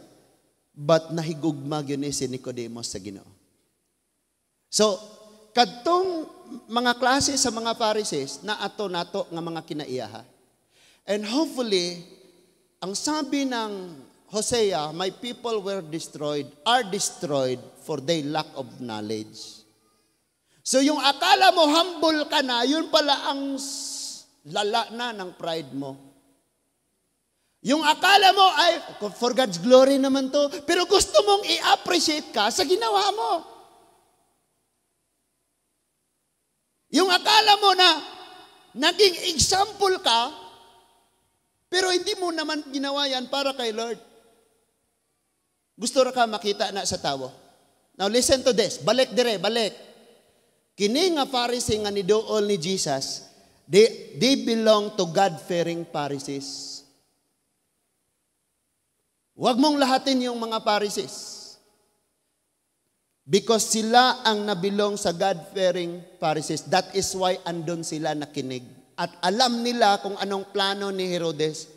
but nahigugma yun si Nicodemus sa Ginoo. So, kadtong mga klase sa mga Pharisees na ato nato nga mga kinaiyaha. And hopefully, ang sabi ng Hosea, my people are destroyed for their lack of knowledge. So yung akala mo humble ka na, yun pala ang lala na ng pride mo. Yung akala mo ay, for God's glory naman to, pero gusto mong i-appreciate ka sa ginawa mo. Yung akala mo na naging example ka, pero hindi mo naman ginawa yan para kay Lord. Gusto ra ka makita na sa tawo. Now listen to this. Balik. Kini nga Pharisee nga niduol ni Jesus, they belong to God-fearing Pharisees. Huwag mong lahatin yung mga Pharisees. Because sila ang nabilong sa God-fearing Pharisees. That is why andun sila nakinig. At alam nila kung anong plano ni Herodes.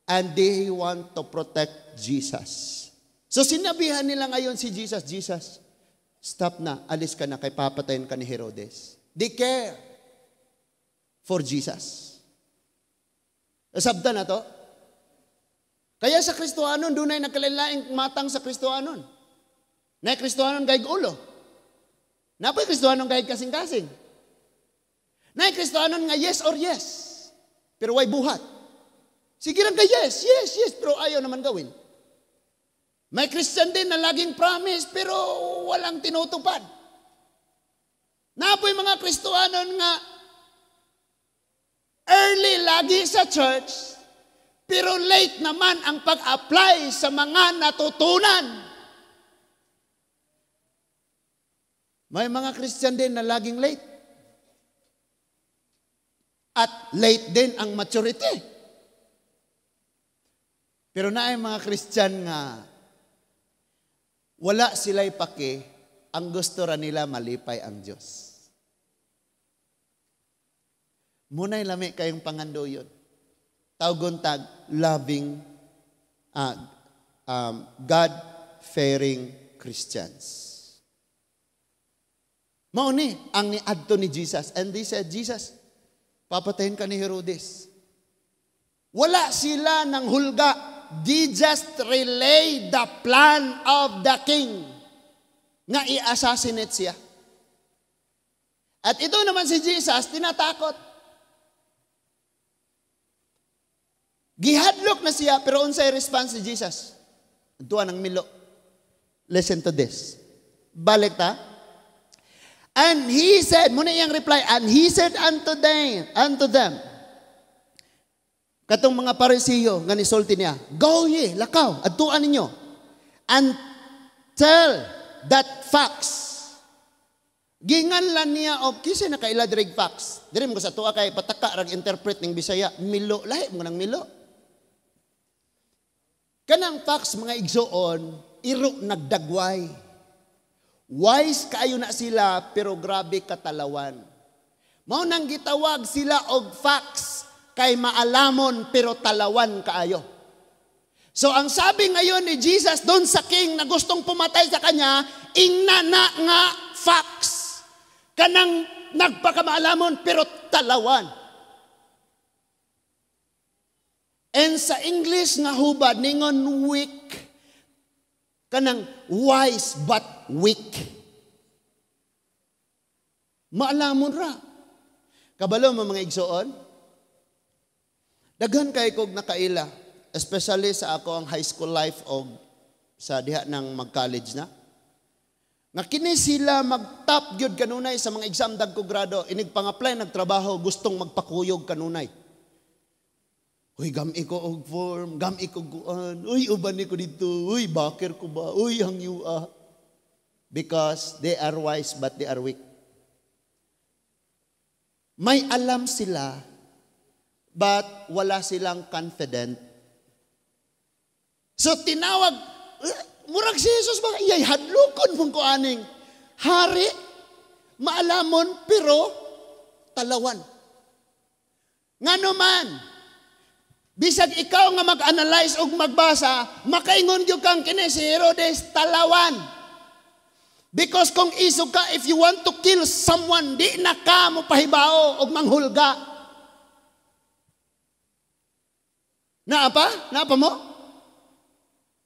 And they want to protect Jesus. So sinabihan nila ngayon si Jesus, Jesus, stop na, alis ka na, kay papatayin ka ni Herodes. They care for Jesus. Sabda na to? Kaya sa Kristohanon, doon ay nakalilaing matang sa Kristohanon. Na Kristohanon gayg ulo. Napoy Kristohanon gayg kasing-kasing. Na Kristohanon nga yes or yes. Pero why buhat? Sige lang ka yes, pero ayaw naman gawin. May Christian din na laging promise pero walang tinutupad. Napoy mga Kristohanon nga early lagi sa church pero late naman ang pag-apply sa mga natutunan. May mga Christian din na laging late. At late din ang maturity. Pero na ay mga Christian nga wala sila'y pake, ang gusto ra nila malipay ang Diyos. Muna'y lami kayong pangandoyon. Tawgon-tag, loving, God-fearing Christians. Mauni, ang niadto ni Jesus. And they said, Jesus, papatayin ka ni Herodes. Wala sila ng hulga. They just relay the plan of the king nga i-assassinate siya. At ito naman si Jesus, tinatakot. Gihadlok na siya, pero unsay response ni Jesus? Tuwa ng milo. Listen to this. Balik ta. And he said, muna iyang reply, and he said unto them, katong mga Parisiyo nga nisulti niya, go ye, lakaw, adtuan ninyo, and tell that facts. Ginganlan niya og kinsa nakailadrig facts. Diri mo sa tuwa kay pataka rag interpret ning Bisaya, milo lahi mo nang milo. Kanang facts mga igsoon, iro nagdagway. Wise kaayo na sila pero grabe katalawan. Mao nang gitawag sila og facts kay maalamon pero talawan kaayo. So ang sabi ngayon ni Jesus doon sa king na gustong pumatay sa kanya, ingna nga facts. Kanang nagpakamaalamon pero talawan. And sa English nga hubad ningon weak. Kanang wise but weak. Maalamon ra. Kabalo mo mga igsoon? Daghan kay kog nakaila, especially sa ako ang high school life o sa diha nang mag-college na. Nga kini sila mag-top gyud kanunay sa mga exam dagko grado, inig pang-apply nagtrabaho, gustong magpakuyog kanunay. Uy, gami ko og form, gami ko guan, uy, uban ko dito, uy, bakir ko ba, uy, hangyua. Because they are wise but they are weak. May alam sila, but wala silang confident. So tinawag, murag si Jesus ba, iyay hadlukon mong kuaning, hari, maalamon, pero talawan. Ngano man, bisag ikaw nga mag-analyze o magbasa, makaingon gyud kang kini si Herodes talawan. Because kung isog ka, if you want to kill someone, di na ka mo pahibao o manghulga. Naapa mo?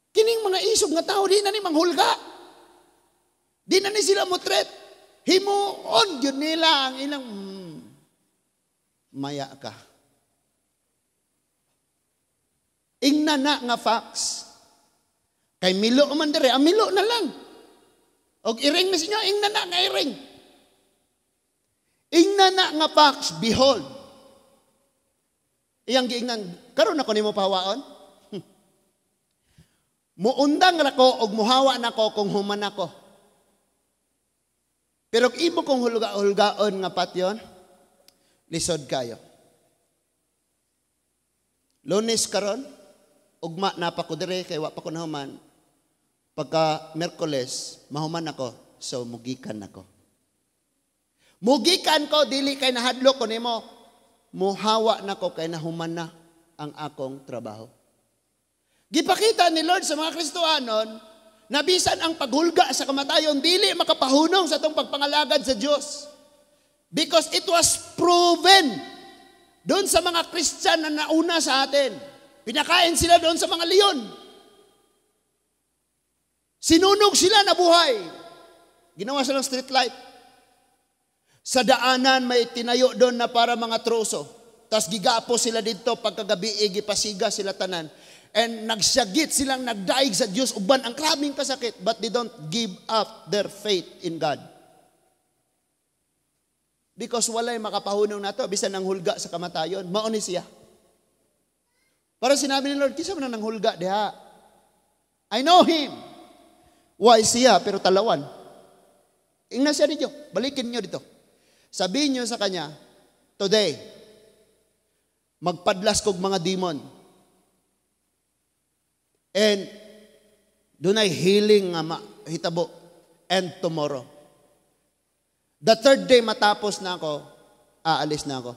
Kining mga isog nga tao, di na ni manghulga. Di na ni sila mo threat. Himuon yun nila ang ilang maya ka. Ingna na nga facts. Kay milo man dire, milo na lang. Og iring na sinyo, ingna na nga iring. Ingna na nga facts, behold. Iyang giingnan, karon ako nimo pahawaon. Muundang rako og muhawa nako kung human ako. Pero imo kong hulga-hulgaon nga patyon, lisod kayo. Lunes karon, ugma na pa ko dire kay wa pa ko nahuman. Pagka Miyerkules, mahuman ako, so mugikan ako. Mugikan ko, dili kay nahadlok ko nimo. Muhawa nako kay nahuman na ang akong trabaho. Gipakita ni Lord sa mga Kristohanon, na bisan ang paghulga sa kamatayon, dili makapahunong sa itong pagpangalagad sa Diyos. Because it was proven doon sa mga Christian na nauna sa atin. Pinakain sila doon sa mga leon. Sinunog sila na buhay. Ginawa silang street light. Sa daanan may tinayo doon na para mga troso. Tas gigapo sila dito pagkagabi, gipasiga sila tanan. And nagsagit silang nagdaig sa Diyos uban ang krabing kasakit, but they don't give up their faith in God. Because walay makapahunong nato bisan nang hulga sa kamatayon, mao ni siya. Para sinabi ni Lord, kisa man nang hulga diha. I know him. Why siya pero talawan. Ingna siya dito, balikin niyo dito. Sabihin niyo sa kanya, today, magpadlas kog mga demon. And dunay healing nga hitabo. And tomorrow. The third day matapos na ako, aalis na ako.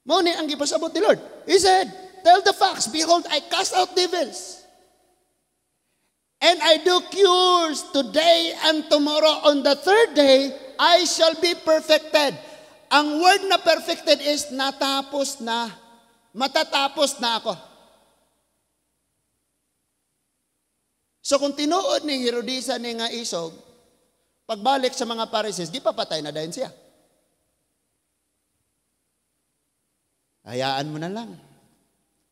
Mao ni ang gipasabot ni Lord. He said, tell the facts, behold, I cast out devils. And I do cures today and tomorrow. On the third day, I shall be perfected. Ang word na perfected is natapos na. Matatapos na ako. So kung tinuod ni Herodisa ni nga isog, pagbalik sa mga Pharisees, di pa patay na dahil siya. Hayaan mo na lang.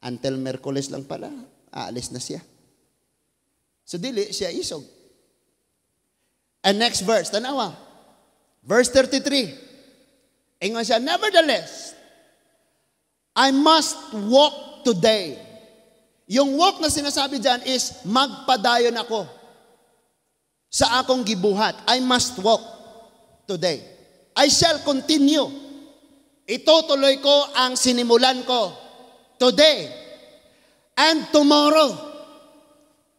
Until Miyerkules lang pala, aalis na siya. So dili siya isog. And next verse, tanawa. Verse 33. Ingon siya, nevertheless, I must walk today. Yung walk na sinasabi dyan is magpadayon ako. sa akong gibuhat. I must walk today. I shall continue. Itutuloy ko ang sinimulan ko today and tomorrow.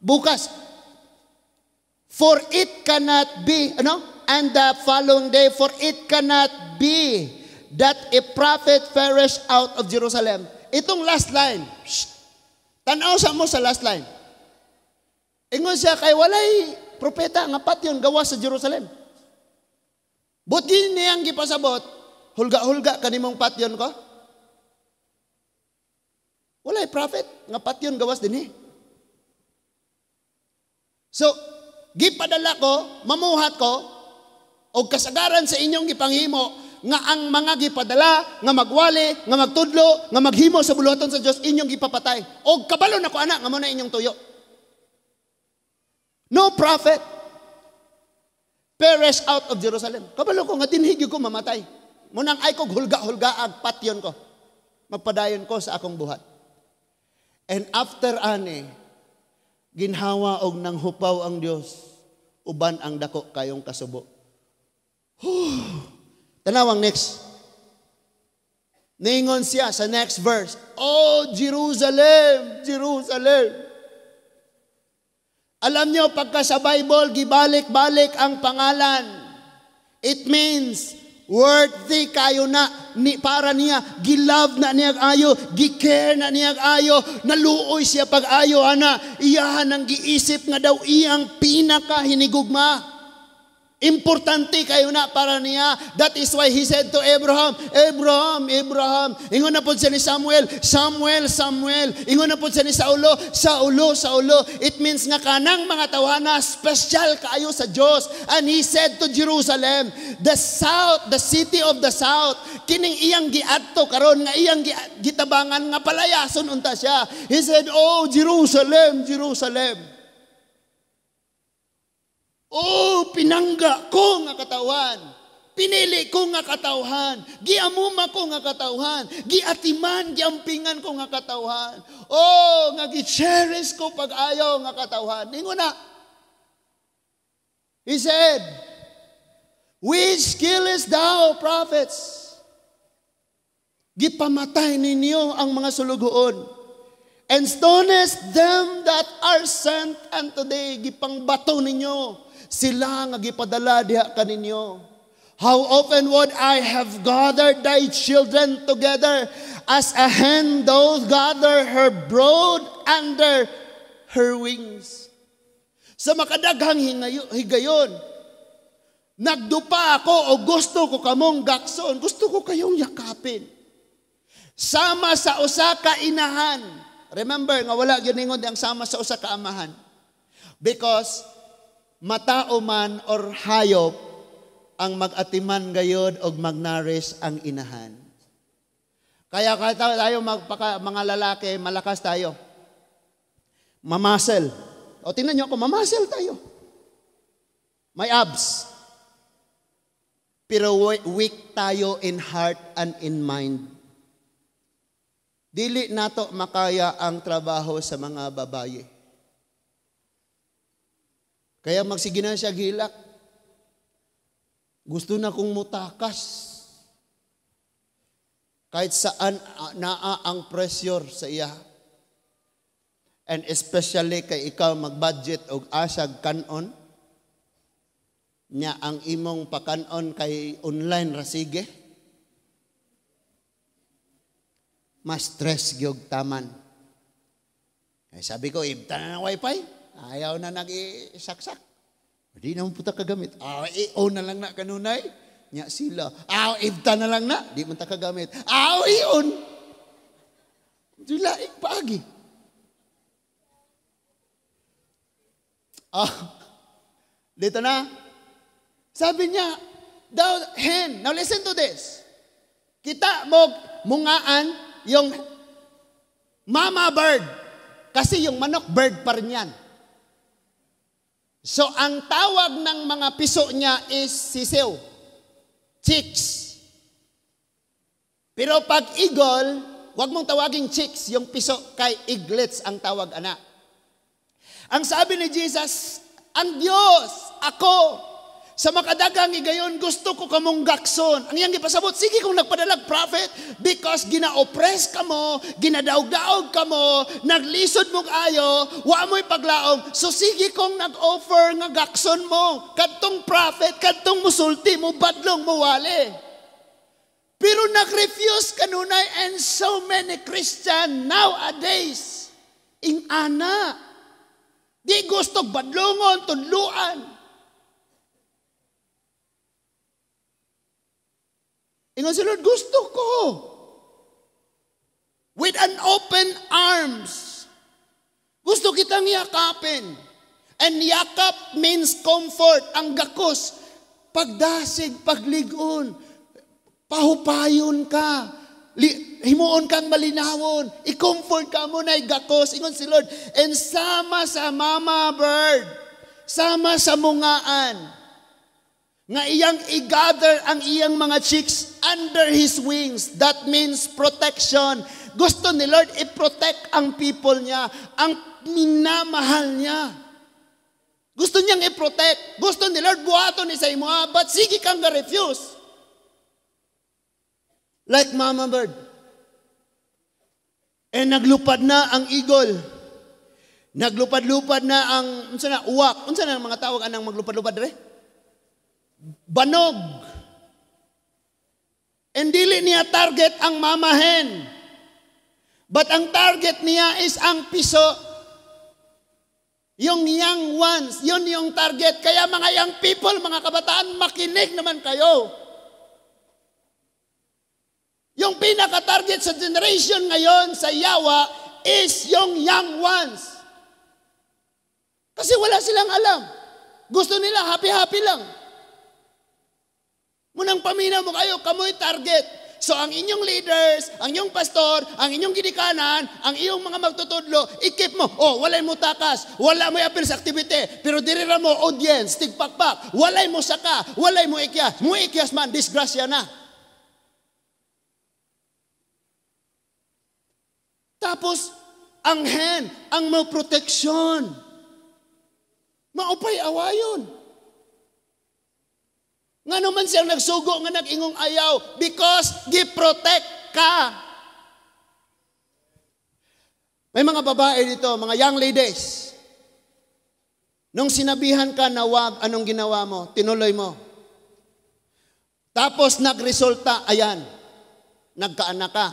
Bukas. For it cannot be, and the following day, for it cannot be that a prophet perish out of Jerusalem. Itong last line, tanaw sa mo sa last line. Ingon siya kay walay propeta nga patyon gawa sa Jerusalem. But di niyang gipasabot, hulga-hulga kanimong patyon ko? Walay prophet nga patyon gawas dinhi. So, gipadala ko, mamuhat ko, o kasagaran sa inyong gipanghimo, nga ang mga gipadala, nga magwali, nga magtudlo, nga maghimo sa buluhaton sa Diyos, inyong gipapatay. O kabalo na ko anak, nga muna inyong tuyo. No prophet perish out of Jerusalem. Kabalo ko nga dinhigyo ko mamatay. Munang ay kog hulga-hulga ang patyon ko. Magpadayon ko sa akong buhat. And after ani, ginhawa og nang hupaw ang Dios, uban ang dako kayong kasubo. Tanawang next. Ningon siya sa next verse, "Oh Jerusalem, Jerusalem." Alam niyo, pagka sa Bible, gibalik-balik ang pangalan. It means, worthy kayo na para niya, gilove na niya ayo, gicare na niya ayo, naluoy siya pag-ayo, ana, iyahan ang giisip nga daw iyang pinaka-hinigugma. Importante kayo na para niya. That is why he said to Abraham, Abraham, Abraham. Ingon na po siya ni Samuel, Samuel, Samuel. Ingon na po siya ni Saulo, Saulo, Saulo. It means nga kanang mga tawhana, special kayo sa Diyos. And he said to Jerusalem, the south, the city of the south, kining iyang giadto karon nga iyang gitabangan nga palayason unta siya. He said, "Oh Jerusalem, Jerusalem." Oh, pinangga ko nga katawhan. Pinili ko nga katawhan. Giamuma ko nga katawhan. Giatiman, giampingan ko nga katawhan. Oh, nga gi-cherish ko pag-ayaw nga katawhan. Ningon na. He said, "Which killest thou, prophets? Gipamatay ninyo ang mga sulugoon. And stonest them that are sent unto thee." Gipangbato ninyo sila nga gipadala diha kaninyo. "How often would I have gathered thy children together as a hen doth gather her brood under her wings." Sa makadaghang higayon, nagdupa ako o gusto ko kamong gakson, gusto ko kayong yakapin. Sama sa usa ka inahan. Remember nga wala gyud ningon ang sama sa usa ka amahan. Because matao man or hayop ang mag-atiman gayod og magnaris ang inahan. Kaya tayo mga lalaki, malakas tayo. Mamuscle. O tingnan niyo ako, mamuscle tayo. May abs. Pero weak tayo in heart and in mind. Dili nato makaya ang trabaho sa mga babaye. Kaya magsige na siya gilak. Gusto na kong mutakas. Kahit saan naa ang pressure sa iya. And especially kay ikaw mag-budget og asag kanon. Nya ang imong pakanon kay online rasige. Mas stress gyud taman. Ay sabi ko, ibta na ng wifi. Ayaw na nag-isaksak. Hindi naman puta kagamit. I-on na lang na kanunay. Nya sila. Ibta na lang na. Di man ta kagamit. I-on. Dilaing paagi. Dito na. Sabi niya, hen. Now listen to this. Kita mo mungaan yung mama bird. Kasi yung manok bird pa rin yan. So, ang tawag ng mga piso niya is sisiw. Chicks. Pero pag eagle, wag mong tawaging chicks, yung piso kay eaglets ang tawag ana. Ang sabi ni Jesus, Ang Dios, ako, sa makadagang igayon, gusto ko kamong gakson. Ang iyang gipasabot, sige kung nagpadalag prophet, because gina-oppress ka mo, ginadaog-daog ka mo, naglisod mong ayo, wa mo'y paglaom. So sige kung nag-offer nga gakson mo, kadtong prophet, kadtong musulti mo, badlong mo wali. Pero nag-refuse kanunay, and so many Christian nowadays, ana, di gusto badlongon, tudluan. Ingon si Lord, gusto ko. With an open arms. Gusto kitang yakapin. And yakap means comfort. Ang gakos, pagdasig, pagligon, pahupayon ka, himuon kang malinawon, i-comfort ka mo na gakos. Ingon si Lord, and sama sa mama bird, sama sa mungaan, nga iyang i-gather ang iyang mga chicks under His wings. That means protection. Gusto ni Lord i-protect ang people niya, ang minamahal niya. Gusto niyang i-protect. Gusto ni Lord buhaton ni sa imo, but sige kang ga-refuse. Like mama bird. And naglupad na ang eagle. Naglupad-lupad na ang, unsa na, uwak. Unsa na mga tawag anang maglupad-lupad re? Banog. And dili niya target ang mama hen. But ang target niya is ang piso. Yung young ones, yun yung target. Kaya mga young people, mga kabataan, makinig naman kayo. Yung pinaka-target sa generation ngayon sa Yawa is yung young ones. Kasi wala silang alam. Gusto nila happy-happy lang. Munang paminaw mo kayo, kamoy target. So ang inyong leaders, ang inyong pastor, ang inyong ginikanan, ang iyong mga magtutudlo, ikip mo. Oh, walay mo takas, wala mo appeal sa activity, pero dirira mo audience, tigpakpak, walay mo saka, walay mo ikyas. Mo ikyas man, disgrasya na. Tapos, ang hen, ang mga proteksyon. Maupay awayon. Nga naman siyang nagsugo nga nag-ingong ayaw because giprotect ka. May mga babae dito, mga young ladies. Nung sinabihan ka na wag, anong ginawa mo? Tinuloy mo. Tapos nagresulta, ayan, nagkaanak ka.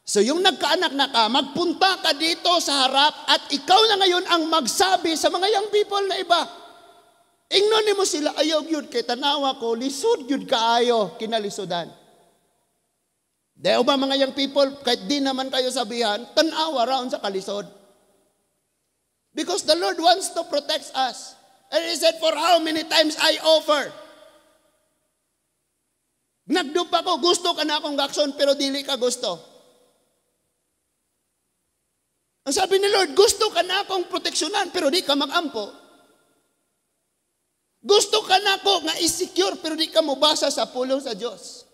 So yung nagkaanak na ka, magpunta ka dito sa harap at ikaw na ngayon ang magsabi sa mga young people na iba. Ingnon mo sila, ayaw yun kay tanawa ko, lisod yun kaayo, kinalisodan. Deo ba mga young people, kahit di naman kayo sabihan, tanawa raon sa kalisod. Because the Lord wants to protect us. And He said, for how many times I offer? Nagdupa ko, gusto ka na akong gakson, pero dili ka gusto. Ang sabi ni Lord, gusto ka na akong proteksyonan, pero di ka mag-ampo. Gusto ka na ko nga i-secure pero di ka mubasa sa pulong sa Diyos.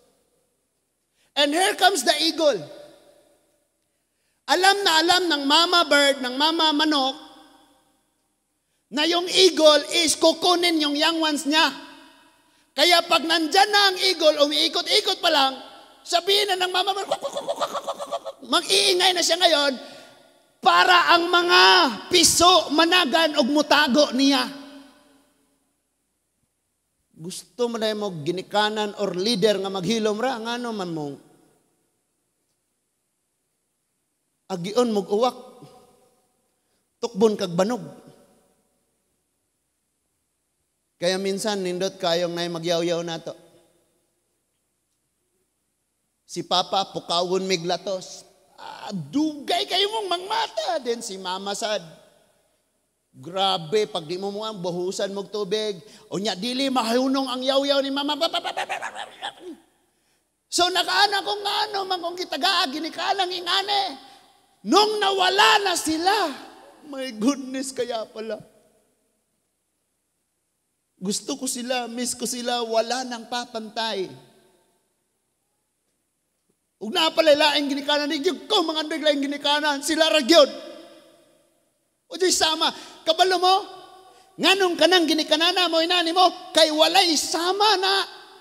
And here comes the eagle. Alam na alam ng mama bird, ng mama manok, na yung eagle is kukunin yung young ones niya. Kaya pag nandyan na ang eagle, umiikot-ikot pa lang, sabihin na ng mama bird, mag-iingay na siya ngayon, para ang mga piso managan og mutago niya. Gusto mo na mo ginikanan or leader nga maghilom ra, nga ano man mo. Agion mog uwak. Tukbon kag banog. Kaya minsan nindot kayong nay magyaw-yaw nato. Si Papa pukawon miglatos. Dugay kayo mong mangmata. Then si Mama sad. Grabe, pag di mo ang buhusan mong tubig, o nya, dili mahunong ang yaw-yaw ni Mama. So nakaana kung ano, man kung kitaga, ginikalang ingane. Nung nawala na sila, my goodness, kaya pala. Gusto ko sila, miss ko sila, wala nang papantay. Ug na pala laing ginikanan, hindi ko mga underlying ginikanan, sila ragyod. O di sama, kabalo mo, Nganong kanang ginikanana mo inani mo kay walay sama na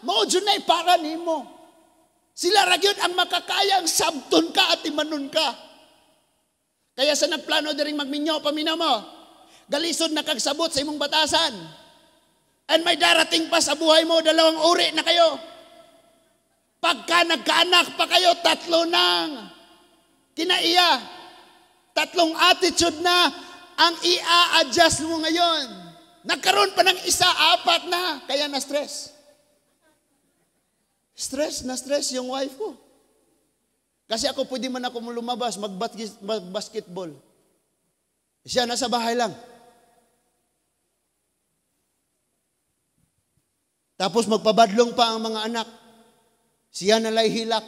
mao jud nay para nimo. Sila ra gyud ang makakayang sabton ka at imanon ka. Kaya sa nagplano diring magminyo paminaw mo, galisod na kagsabot sa imong batasan. And may darating pa sa buhay mo, 2 uri na kayo. Pagka nagkaanak pa kayo, 3 nang kinaiya. 3 attitude na ang i-a-adjust mo ngayon. Nagkaroon pa ng 1, 4 na, kaya na-stress. Stress yung wife ko. Kasi ako pwede man ako lumabas, mag-basketball. Siya nasa bahay lang. Tapos magpabadlong pa ang mga anak. Siya nalay hilak.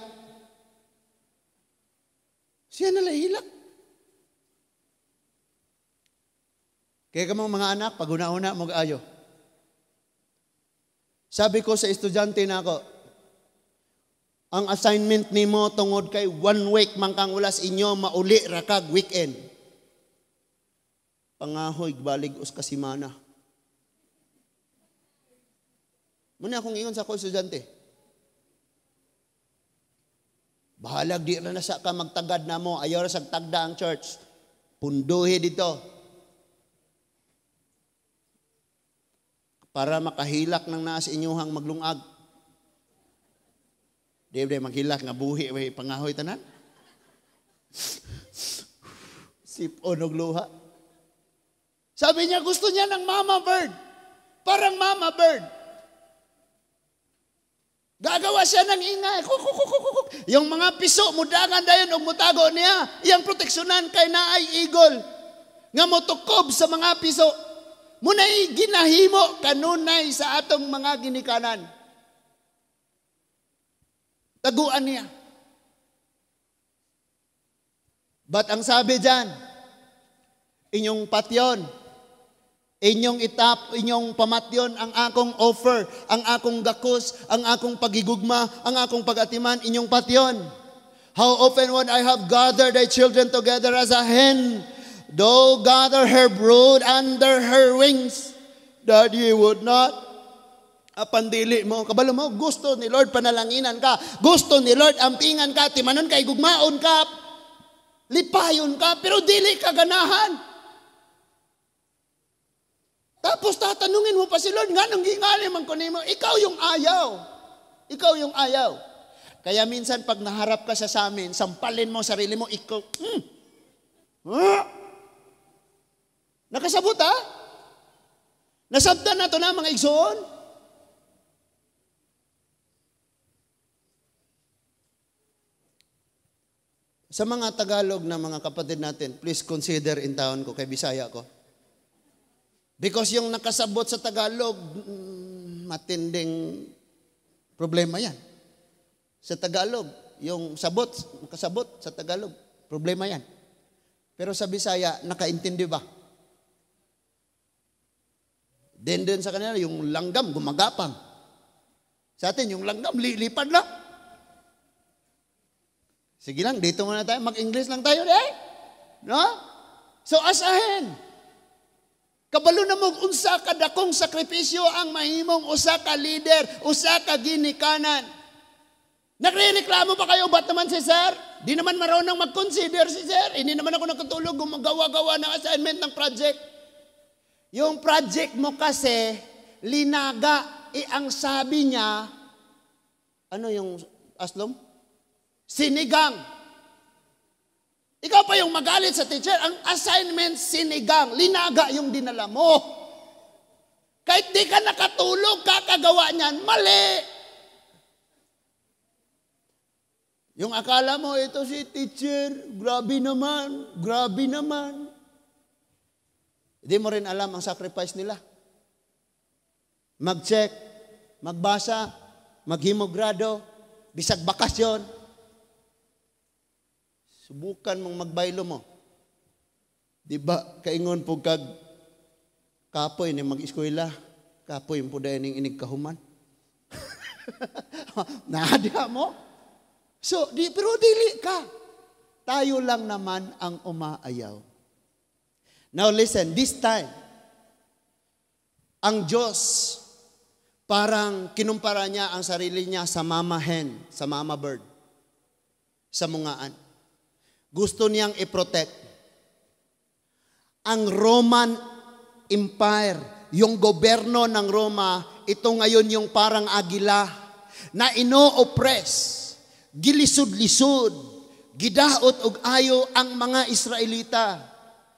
Kaya ka mga anak, pag una-una, mag-ayo. Sabi ko sa estudyante na ako, ang assignment nimo tungod kay 1 week man kang ulas inyo mauli rakag weekend. Pangahoy balig us ka semana. Muna akong ingon sa ko estudyante. Bahalag di na sa ka magtagad na mo, ayaw ra sag tagda ang church. Punduhi dito. Para makahilak ng naas inyuhang maglungag. Di maghilak nga buhi, may pangahoy tanan. Sipon og luha. Sabi niya, gusto niya ng mama bird. Parang mama bird. Gagawa siya ng ingay. Yung mga piso, mudangan dayon o mutago niya. Iyang proteksyonan kay naay eagle. Nga motukob sa mga piso. Muna'y ginahimo kanunay sa atong mga ginikanan. Taguan niya. But ang sabi dyan, inyong patyon, inyong pamatyon ang akong offer, ang akong gakos, ang akong pagigugma, ang akong pagatiman, inyong patyon. How often would I have gathered thy children together as a hen, though gather her brood under her wings, that ye would not. Apandili mo, kabalo mo, gusto ni Lord panalanginan ka, gusto ni Lord ampingan ka, timanon ka, igugmaon ka, lipayon ka, pero dili ka ganahan. Tapos tatanungin mo pa si Lord, nga nang gingali man ko nimo, ikaw yung ayaw. Ikaw yung ayaw. Kaya minsan pag naharap ka sa amin, sampalin mo sarili mo, ikaw, nakasabot ha? Nasabtan na to na mga igsoon. Sa mga Tagalog na mga kapatid natin, please consider in town ko, kay Bisaya ko. Because yung nakasabot sa Tagalog, matinding problema yan. Sa Tagalog, yung nakasabot sa Tagalog, problema yan. Pero sa Bisaya, nakaintindi ba? Then sa kanila, yung langgam, gumagapang. Sa atin, yung langgam, lilipad na. Sige lang, dito muna tayo. Mag-English lang tayo, no? So, asahin. Kabalo na mo, unsa ka dakong sakripisyo ang mahimong usa ka leader, usa ka ginikanan. Nagre-reklamo pa kayo, ba't naman si Sir? Di naman marunong mag-consider si Sir. Hindi naman ako nakatulog gumagawa-gawa ng assignment ng project. Yung project mo kasi, linaga, ang sabi niya, ano yung aslom? Sinigang. Ikaw pa yung magalit sa teacher. Ang assignment, sinigang. Linaga yung dinala mo. Kahit di ka nakatulog, kakagawa niyan, mali. Yung akala mo, ito si teacher, grabe naman. Hindi mo rin alam ang sacrifice nila. Mag-check, magbasa, maghimogrado, bisag bakasyon. Subukan mong magbaylo mo. Di ba, kaingon po kag kapoy ni mag-eskwela, kapoy yung puday ning inig kahuman. Naadya mo. So, pero dili ka. Tayo lang naman ang umaayaw. Now listen, this time, Ang Diyos, parang kinumpara niya ang sarili niya sa mama hen, sa mama bird, sa mungaan. Gusto niyang i-protect. Ang Roman Empire, yung gobyerno ng Roma, ito ngayon yung parang agila na ino-oppress, gilisod-lisod, gidaot og ayo ang mga Israelita.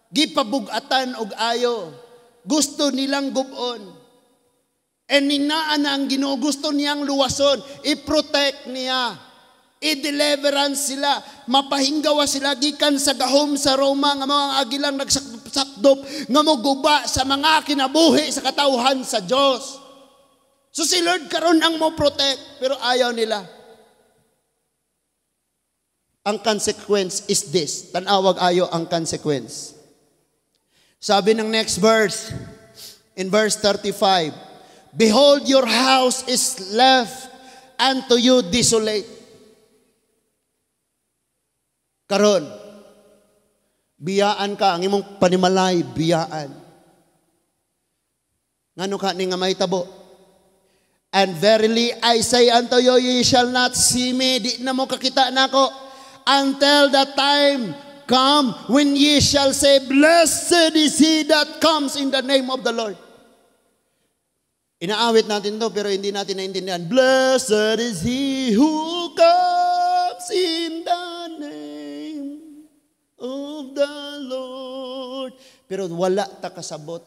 Gipabugatan og ayo. Gusto nilang gubon. E ninaan na ang Ginoo, gusto niyang luwason, i-protect niya, i-deliverance sila, mapahinggawa sila gikan sa gahom sa Roma nga mga agilang nagsakdop nga moguba sa mga kinabuhi sa katawhan sa Dios. So si Lord karon ang mo protect, pero ayaw nila. Ang consequence is this. Tanawag ayo ang consequence. Sabi ng next verse, in verse 35, behold, your house is left unto you desolate. Karon, biyaan ka, ang imong panimalay, biyaan. Ngano ka ni nga may tabo? And verily I say unto you, ye shall not see me, di na mo kakita nako, until the time come when ye shall say, blessed is he that comes in the name of the Lord. Inaawit natin to pero hindi natin naintindihan. Blessed is he who comes in the name of the Lord. Pero wala ta kasabot.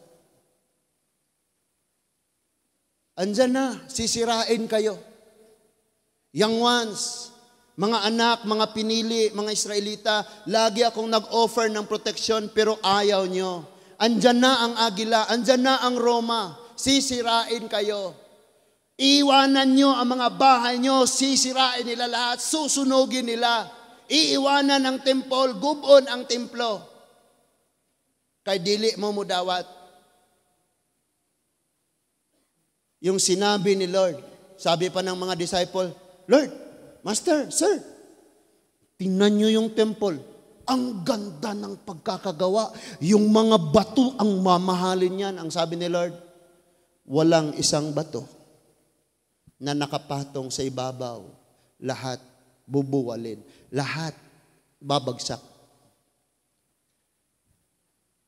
Andyan na, sisirain kayo. Young ones, mga anak, mga pinili, mga Israelita, lagi akong nag-offer ng protection pero ayaw nyo. Andyan na ang agila, andyan na ang Roma. Sisirain kayo. Iiwanan nyo ang mga bahay nyo, sisirain nila lahat, susunugin nila. Iiwanan ang temple, gubon ang templo. Kay dili mo mudawat. Yung sinabi ni Lord, sabi pa ng mga disciple, Lord, Master, Sir, tingnan nyo yung temple. Ang ganda ng pagkakagawa. Yung mga bato ang mamahalin yan. Ang sabi ni Lord, walang isang bato na nakapatong sa ibabaw. Lahat bubuwalin. Lahat babagsak.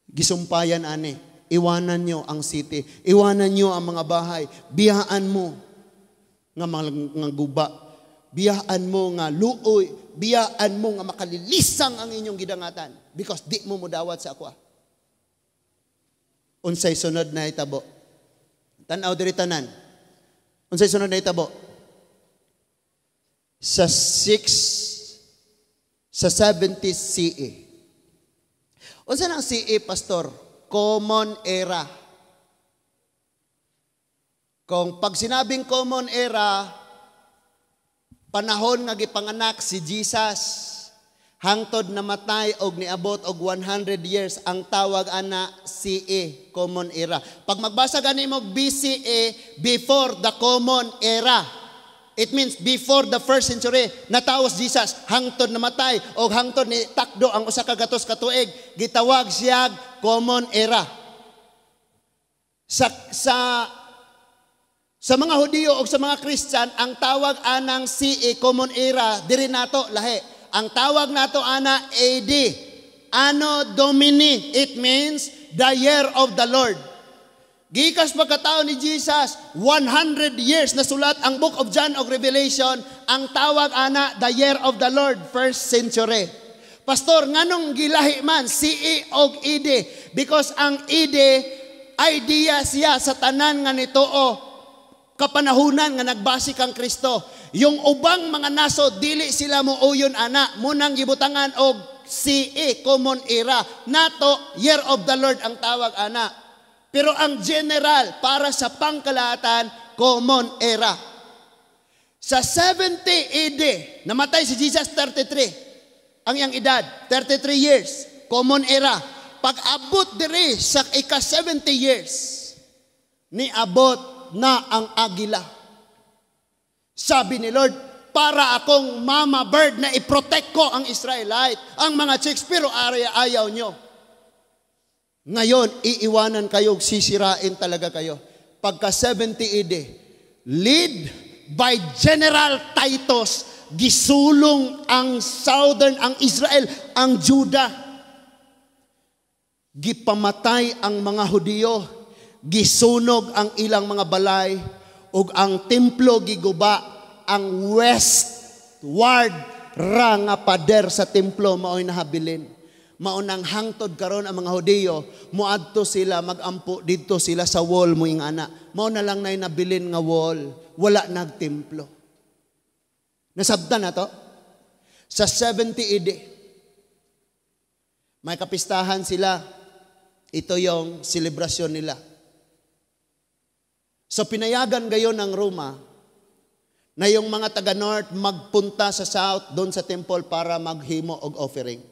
Gisumpayan ani. Iwanan nyo ang city. Iwanan nyo ang mga bahay. Biyaan mo nga mga guba. Biyaan mo nga luoy. Biyaan mo nga makalilisang ang inyong gidangatan. Because di mo mudawat sa ako. Unsay sunod na itabo. Tanaw diri tanan. Unsay sunod na itabo. Sa 70 CE. Unsa nang CE, Pastor? Common Era. Kung pag sinabing Common Era, panahon nga gipanganak si Jesus, hangtod namatay og niabot og 100 years, ang tawag ana CE, Common Era. Pag magbasa gani mo BCE, before the Common Era. It means before the first century, nataos Jesus, hangtod namatay o hangtod ni takdo ang usa ka gatos ka tuig, gitawag siya Common Era. Sa mga Hudiyo o sa mga Christian, ang tawag anang CE, Common Era, diri nato lahi. Ang tawag nato ana AD, Anno Domini. It means the year of the Lord. Gikas pagkatao ni Jesus, 100 years na sulat ang Book of John o Revelation, ang tawag ana the year of the Lord, first century. Pastor, nganong gilahi man CE og AD? Because ang AD, idea siya sa tanan nga nitoo, kapanahunan nga nagbasi kang Kristo. Yung ubang mga naso, dili sila mo uyon ana, munang gibutangan og CE, Common Era. Nato, year of the Lord ang tawag ana. Pero ang general, para sa pangkalahatan, Common Era. Sa 70 AD, namatay si Jesus 33. Ang iyang edad, 33 years. Common Era. Pag-abot diri sa ika-70 years, niabot na ang agila. Sabi ni Lord, para akong mama bird na i-protect ko ang Israelite. Ang mga chicks, pero ayaw nyo. Ngayon, iiwanan kayo, sisirain talaga kayo. pagka 70 AD, lead by General Titus, gisulong ang southern, ang Israel, ang Judah. Gipamatay ang mga Hudiyo, gisunog ang ilang mga balay, ug ang templo giguba, ang westward ra nga pader sa templo mao'y nahabilin. Maunang hangtod karon ang mga Hudiyo, muadto sila magampo didto sila sa wall moing ana. Mao na lang nay nabilin nga wall, wala nagtemplo. Nasabtan na to? Sa 70 AD, may kapistahan sila. Ito yung selebrasyon nila. So pinayagan gayon ng Roma na yung mga taga-north magpunta sa south doon sa temple para maghimo og offering.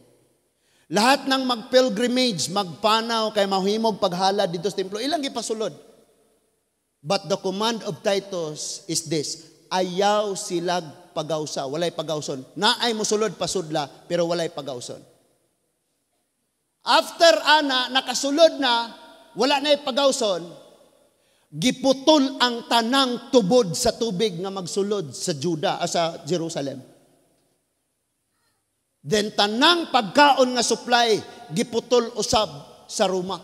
Lahat ng mag-pilgrimage, magpanaw kay mahimog paghalad dito sa templo, ilang gipasulod. But the command of Titus is this: ayaw silag pagawsa, walay pagawson. Naay mosulod pasudla pero walay pagawson. After ana nakasulod na, wala na pagawson, giputol ang tanang tubod sa tubig nga magsulod sa sa Jerusalem. Then tanang pagkaon nga supply giputol usab sa Roma.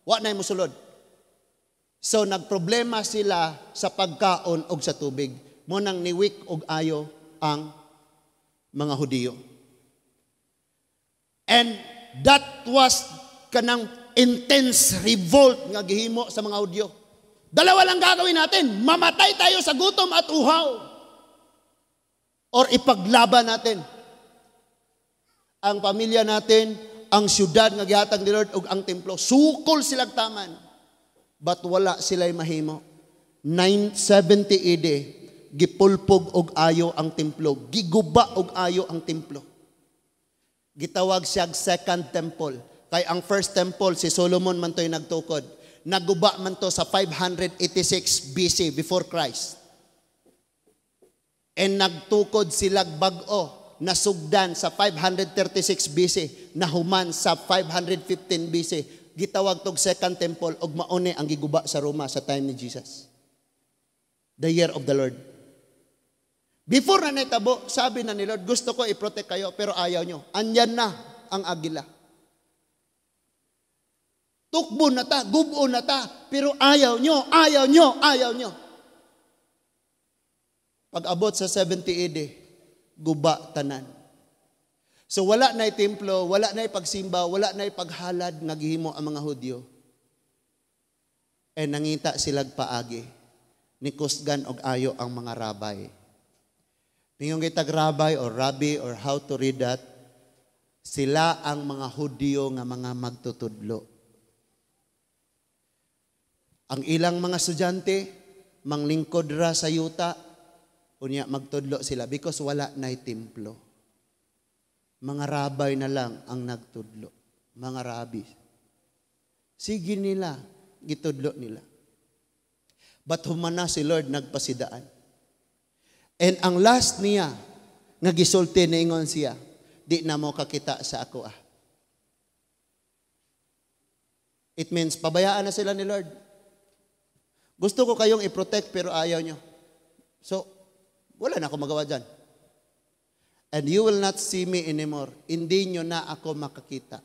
Wa na mosulod. So nagproblema sila sa pagkaon og sa tubig. Mo nang niwik og ayo ang mga Hudiyo. And that was kanang intense revolt nga gihimo sa mga Hudyo. Dalawa lang gagawin natin: mamatay tayo sa gutom at uhaw, or ipaglaban natin ang pamilya natin, ang syudad nga gihatag ni Lord ug ang templo. Sukol silang taman, but wala sila'y mahimo. 970 AD, gipulpog og ayo ang templo, giguba og ayo ang templo. Gitawag siya second temple. Kay ang first temple, si Solomon man to'y nagtukod. Naguba man to sa 586 BC, before Christ. And nagtukod silag bag-o, nasugdan sa 536 BC, nahuman sa 515 BC. Gitawag tog second temple, og maune ang giguba sa Roma sa time ni Jesus. The year of the Lord. Before na naitabo, sabi na ni Lord, gusto ko i-protect kayo, pero ayaw nyo. Andyan na ang agila. Tukbo na ta, gubo na ta, pero ayaw nyo, ayaw nyo, ayaw nyo. Pag abot sa 70 AD, guba tanan. So wala na'y templo, wala na'y pagsimba, wala na'y paghalad nga gihimo ang mga Hudyo. And nangita silag paagi, ni kusgan og ayo ang mga rabay. Tingong kitag rabbi or how to read that, sila ang mga Hudyo nga mga magtutudlo. Ang ilang mga estudyante, manglingkod ra sa yuta, unya magtudlo sila because wala na'y templo. Mga rabay na lang ang nagtudlo. Mga rabi. Sige nila, gitudlo nila. But humana si Lord nagpasidaan. And ang last niya, nga gisulti na ingon siya, di na mo kakita sa ako . It means, pabayaan na sila ni Lord. Gusto ko kayong i-protect pero ayaw nyo. So, wala na ako magawa dyan. And you will not see me anymore. Hindi nyo na ako makikita.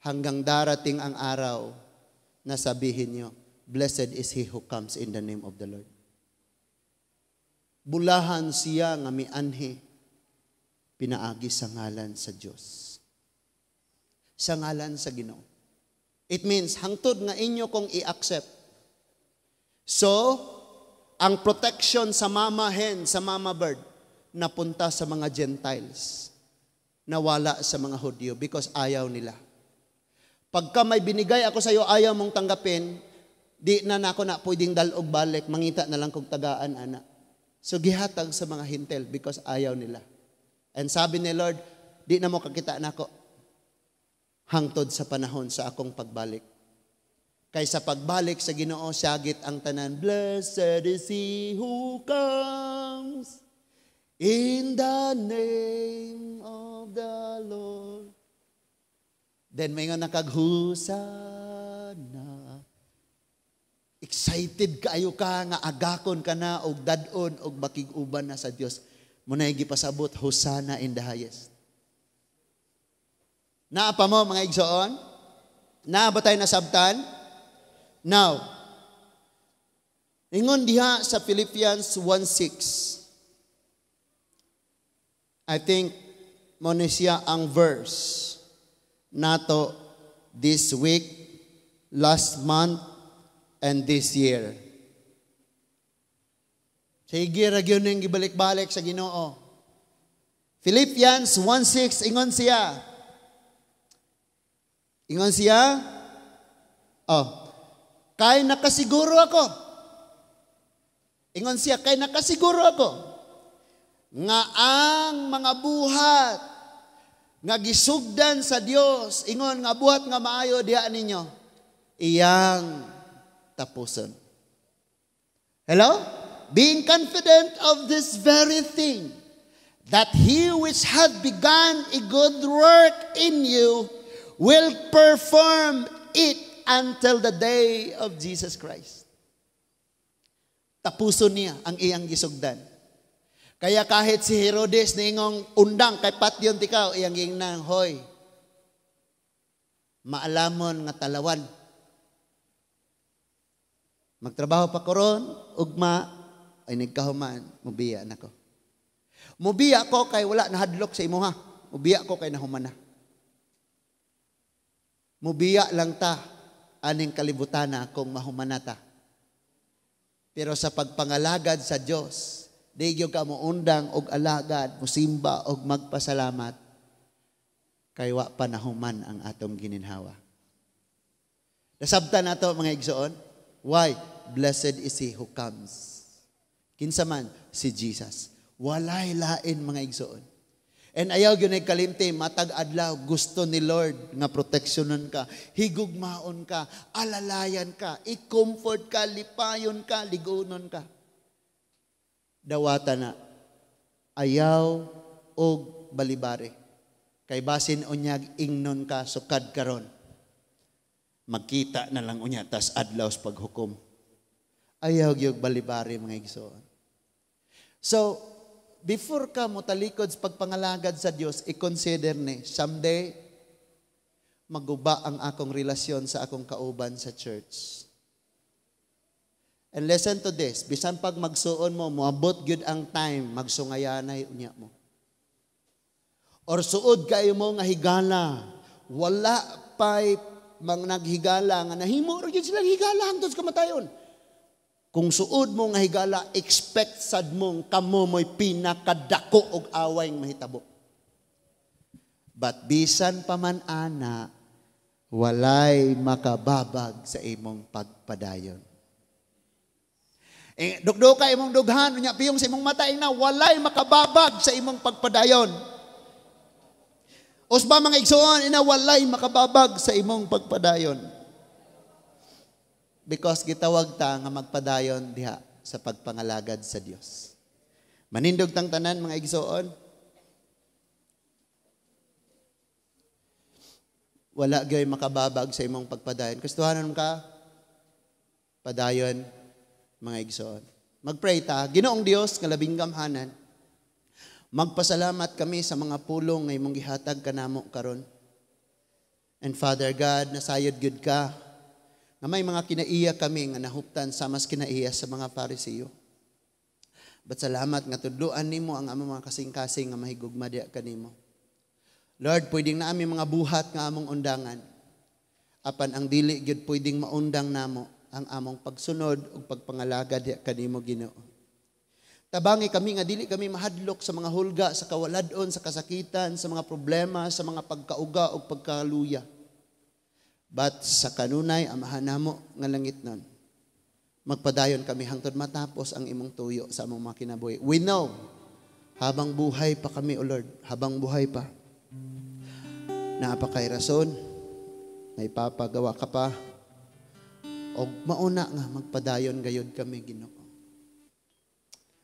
Hanggang darating ang araw na sabihin nyo, blessed is he who comes in the name of the Lord. Bulahan siya nga mianhi, pinaagi sa ngalan sa Diyos. Sa ngalan sa Ginoo. It means, hangtod nga inyo kong i-accept. So, ang protection sa mama hen, sa mama bird, napunta sa mga Gentiles. Nawala sa mga Hudyo because ayaw nila. Pagka may binigay ako sa iyo, ayaw mong tanggapin, di na ako na pwedeng dalog balik, mangita na lang kong tagaan, anak. So gihatag sa mga hintel because ayaw nila. And sabi ni Lord, di na mo kakita na ako hangtod sa panahon sa akong pagbalik. Kaysa pagbalik sa Ginoo, syagit ang tanan, blessed is he who comes in the name of the Lord. Then may nga nakaghusana excited kaayo ka nga agakon ka na og dadon og makig-uban na sa Dios. Muna gipasabot, Hosanna in the highest. Naa pa mo mga igsoon? Naa ba tayo nasabtan? Now, ingon diha sa Philippians 1:6. I think mo ni siya ang verse nato this week, last month, and this year. Sige ra gyud ning gibalik-balik sa Ginoo. Philippians 1:6 ingon siya. Ingon siya, kay nakasiguro ako. Ingon siya, kay nakasiguro ako nga ang mga buhat nga gisugdan sa Dios, ingon nga buhat nga maayo diha ninyo, iyang tapuson. Hello? Being confident of this very thing, that he which hath begun a good work in you will perform it until the day of Jesus Christ. Tapuson niya ang iyang gisugdan. Kaya kahit si Herodes niingong undang kay patyon tikaw, iyang gingnang, hoy, maalamon nga talawan. Magtrabaho pa koron, ugma, ay nagkahuman, mubiya nako. Mubiya ko kay wala nahadlok sa imuha. Mubiya ko kay nahuman na. Mubiya lang ta, aning kalibutana kung mahumanata. Pero sa pagpangalagad sa Diyos, di gyud ka mo undang og alagad, musimba og magpasalamat, kay wa pa nahuman ang atong gininhawa. Nasabtan nato mga igsoon, why? Blessed is he who comes. Kinsa man? Si Jesus. Walay lain mga igsoon. And ayaw yun ay kalimti, matag adlaw, gusto ni Lord nga proteksyonan ka, higugmaon ka, alalayan ka, i-comfort ka, lipayon ka, ligunon ka. Dawata na, ayaw og balibare. Kay basin unyag ingnon ka, sukad karon. Magkita na lang unya, tas adlaw sa paghukom. Ayaw yung balibare mga igsoon. So, before ka mo talikod sa pagpangalagad sa Dios, i-consider ni, someday, maguba ang akong relasyon sa akong kauban sa church. And listen to this, bisan pag magsuon mo, moabot gyud ang time, magsungayanay unya mo. Or suod kayo mo nga higala, wala pa'y mang naghigala, nga nahimo, or yun silang higala, hangtod sa kamatayon. Kung suod mo nga higala, expect sad mong kamo mo'y pinakadako og away ng mahitabo. But bisan pa man ana, walay makababag sa imong pagpadayon. Dugdo ka imong dughan, unya piyong sa imong mata, na walay makababag sa imong pagpadayon. Os ba mga igsoon, ina walay makababag sa imong pagpadayon. Because gitawag ta nga magpadayon diha sa pagpangalagad sa Dios. Manindog tang tanan mga igsoon. Wala gyud makababag sa imong pagpadayon. Gustuhanon ka padayon mga igsoon. Magpray ta, Ginoong Dios nga labing gamhanan. Magpasalamat kami sa mga pulong nga imong gihatag kanamo karon. And Father God, nasayod gyud ka nga may mga kinaiya kami nga nahuptan sa mas kinaiya sa mga Pariseo. But salamat nga tudloan nimo ang among mga kasing-kasing nga mahigugma diha kanimo. Lord, pwedeng na aming mga buhat nga among undangan. Apan ang dili gyud pwedeng maundang namo ang among pagsunod ug pagpangalagad diha kanimo Ginoo. Tabangi kami nga dili kami mahadlok sa mga hulga, sa kawaladon, sa kasakitan, sa mga problema, sa mga pagkauga ug pagkaluya. But sa kanunay, amahan namo nga langit nun, magpadayon kami hangtod matapos ang imong tuyo sa among mga kinabuhi. We know, habang buhay pa kami, O Lord, habang buhay pa, naapakay rason, na ipapagawa ka pa, o mauna nga magpadayon gayod kami, Ginoo.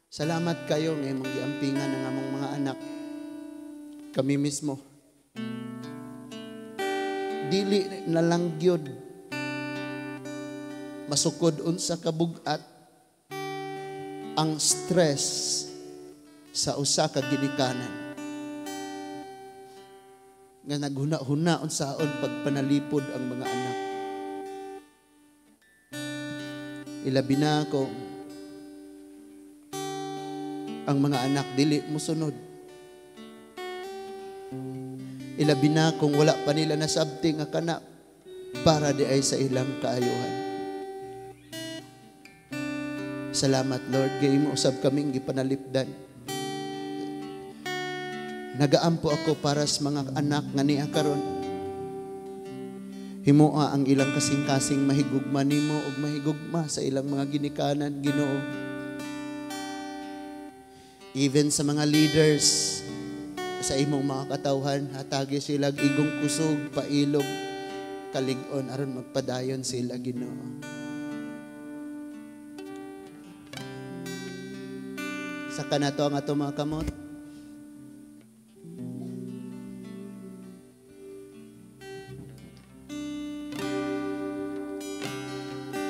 Salamat kayo ng imong giampingan ng among mga anak, kami mismo. Dili na lang gyud masukod unsa kabugat ang stress sa usa ka ginikanan nga naghuna-hunaon saon pagpanalipod ang mga anak. Ilabi na ko ang mga anak dili musunod. Ilabi na kung wala pa nila nasabti nga kana para di ay sa ilang kaayuhan. Salamat Lord, gay mo usab kaming gipanalipdan. Nagaampo ako para sa mga anak nga niya karon. Himoa ang ilang kasing-kasing mahigugma nimo ug mahigugma sa ilang mga ginikanan, Ginoo. Even sa mga leaders sa imong mga katawhan, hatagi sila igong kusog, pailog, kalig-on aron magpadayon sila, Ginoo. Sa kanato ang ato mga kamot.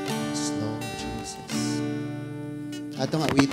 Yes, Lord Jesus. Ato nga wito.